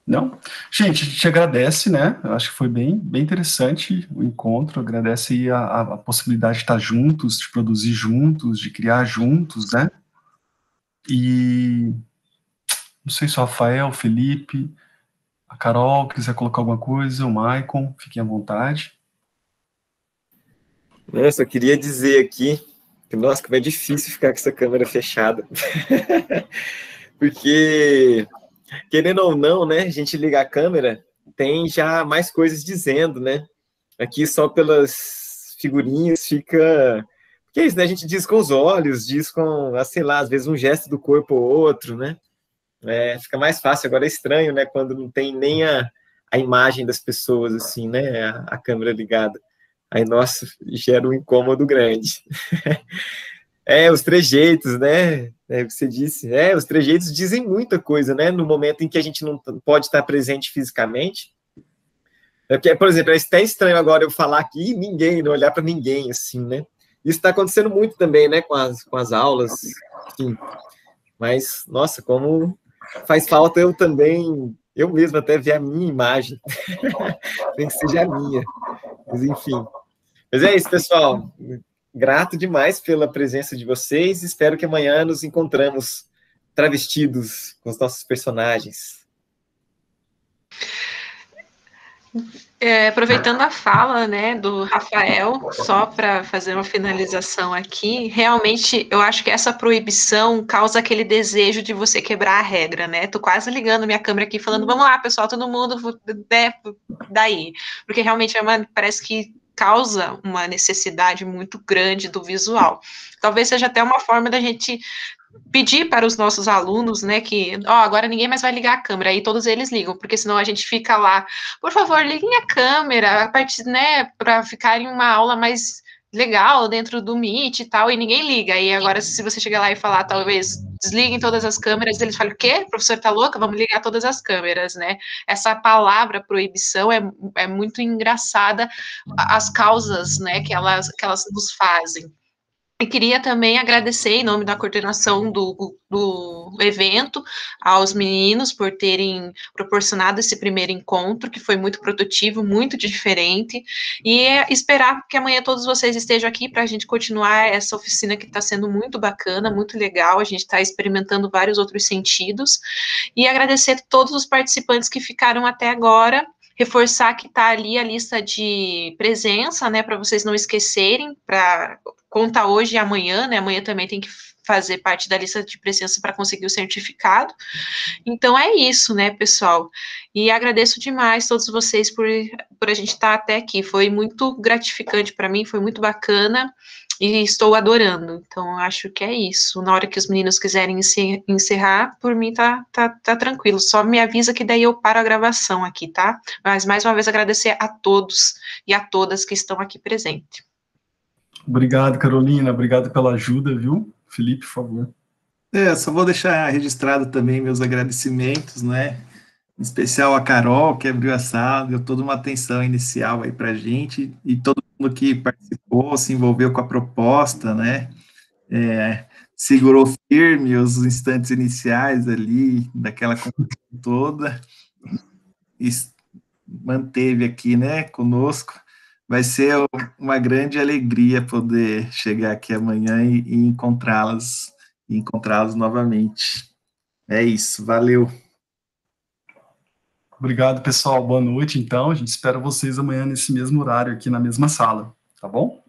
Speaker 6: Não? Gente, a gente agradece, né? Eu acho que foi bem interessante o encontro, agradece aí a possibilidade de estar juntos, de produzir juntos, de criar juntos, né? E não sei se o Rafael, o Felipe, a Carol quiser colocar alguma coisa, o Maicon, fiquem à vontade.
Speaker 1: Eu só queria dizer aqui que, nossa, como é difícil ficar com essa câmera fechada. Porque, querendo ou não, né, a gente liga a câmera, tem já mais coisas dizendo, né? Aqui só pelas figurinhas fica... Porque é isso, né? A gente diz com os olhos, diz com, sei lá, às vezes um gesto do corpo ou outro, né? Fica mais fácil. Agora é estranho, né? Quando não tem nem a imagem das pessoas, assim, né? A câmera ligada. Aí, nossa, gera um incômodo grande. Os trejeitos, né? É o que você disse. Os trejeitos dizem muita coisa, né? No momento em que a gente não pode estar presente fisicamente. Porque, por exemplo, é até estranho agora eu falar aqui e ninguém, não olhar para ninguém, assim, né? Isso está acontecendo muito também, né? Com as aulas, enfim. Mas, nossa, como faz falta eu também, eu mesmo até ver a minha imagem. Nem que seja a minha. Mas, enfim. Mas é isso, pessoal. Grato demais pela presença de vocês. Espero que amanhã nos encontramos travestidos com os nossos personagens.
Speaker 18: Aproveitando a fala, né, do Rafael, só para fazer uma finalização aqui, realmente eu acho que essa proibição causa aquele desejo de você quebrar a regra, né? Tô quase ligando minha câmera aqui falando, vamos lá, pessoal, todo mundo, né, daí, porque realmente parece que causa uma necessidade muito grande do visual. Talvez seja até uma forma da gente pedir para os nossos alunos, né, que, agora ninguém mais vai ligar a câmera, aí todos eles ligam, porque senão a gente fica lá, por favor, liguem a câmera, a partir, né, para ficar em uma aula mais legal dentro do Meet e tal, e ninguém liga, aí agora se você chegar lá e falar, talvez, desliguem todas as câmeras, eles falam, o quê? O professor tá louca? Vamos ligar todas as câmeras, né? Essa palavra proibição é muito engraçada, as causas, né, que elas nos fazem. E queria também agradecer, em nome da coordenação do evento, aos meninos por terem proporcionado esse primeiro encontro, que foi muito produtivo, muito diferente, e esperar que amanhã todos vocês estejam aqui para a gente continuar essa oficina que está sendo muito bacana, muito legal, a gente está experimentando vários outros sentidos, e agradecer a todos os participantes que ficaram até agora, reforçar que está ali a lista de presença, né, para vocês não esquecerem, para conta hoje e amanhã, né, amanhã também tem que fazer parte da lista de presença para conseguir o certificado. Então é isso, né, pessoal? E agradeço demais todos vocês por a gente estar até aqui. Foi muito gratificante para mim, foi muito bacana e estou adorando. Então acho que é isso. Na hora que os meninos quiserem encerrar, por mim tá tranquilo. Só me avisa que daí eu paro a gravação aqui, tá? Mas mais uma vez agradecer a todos e a todas que estão aqui presentes.
Speaker 6: Obrigado, Carolina. Obrigado pela ajuda, viu? Felipe, por favor.
Speaker 2: Só vou deixar registrado também meus agradecimentos, né? Em especial a Carol, que abriu a sala, deu toda uma atenção inicial aí pra gente, e todo mundo que participou, se envolveu com a proposta, né? Segurou firme os instantes iniciais ali, daquela conversa toda, e manteve aqui, né, conosco. Vai ser uma grande alegria poder chegar aqui amanhã e encontrá-los novamente. É isso, valeu.
Speaker 6: Obrigado, pessoal. Boa noite, então. A gente espera vocês amanhã nesse mesmo horário aqui na mesma sala, tá bom?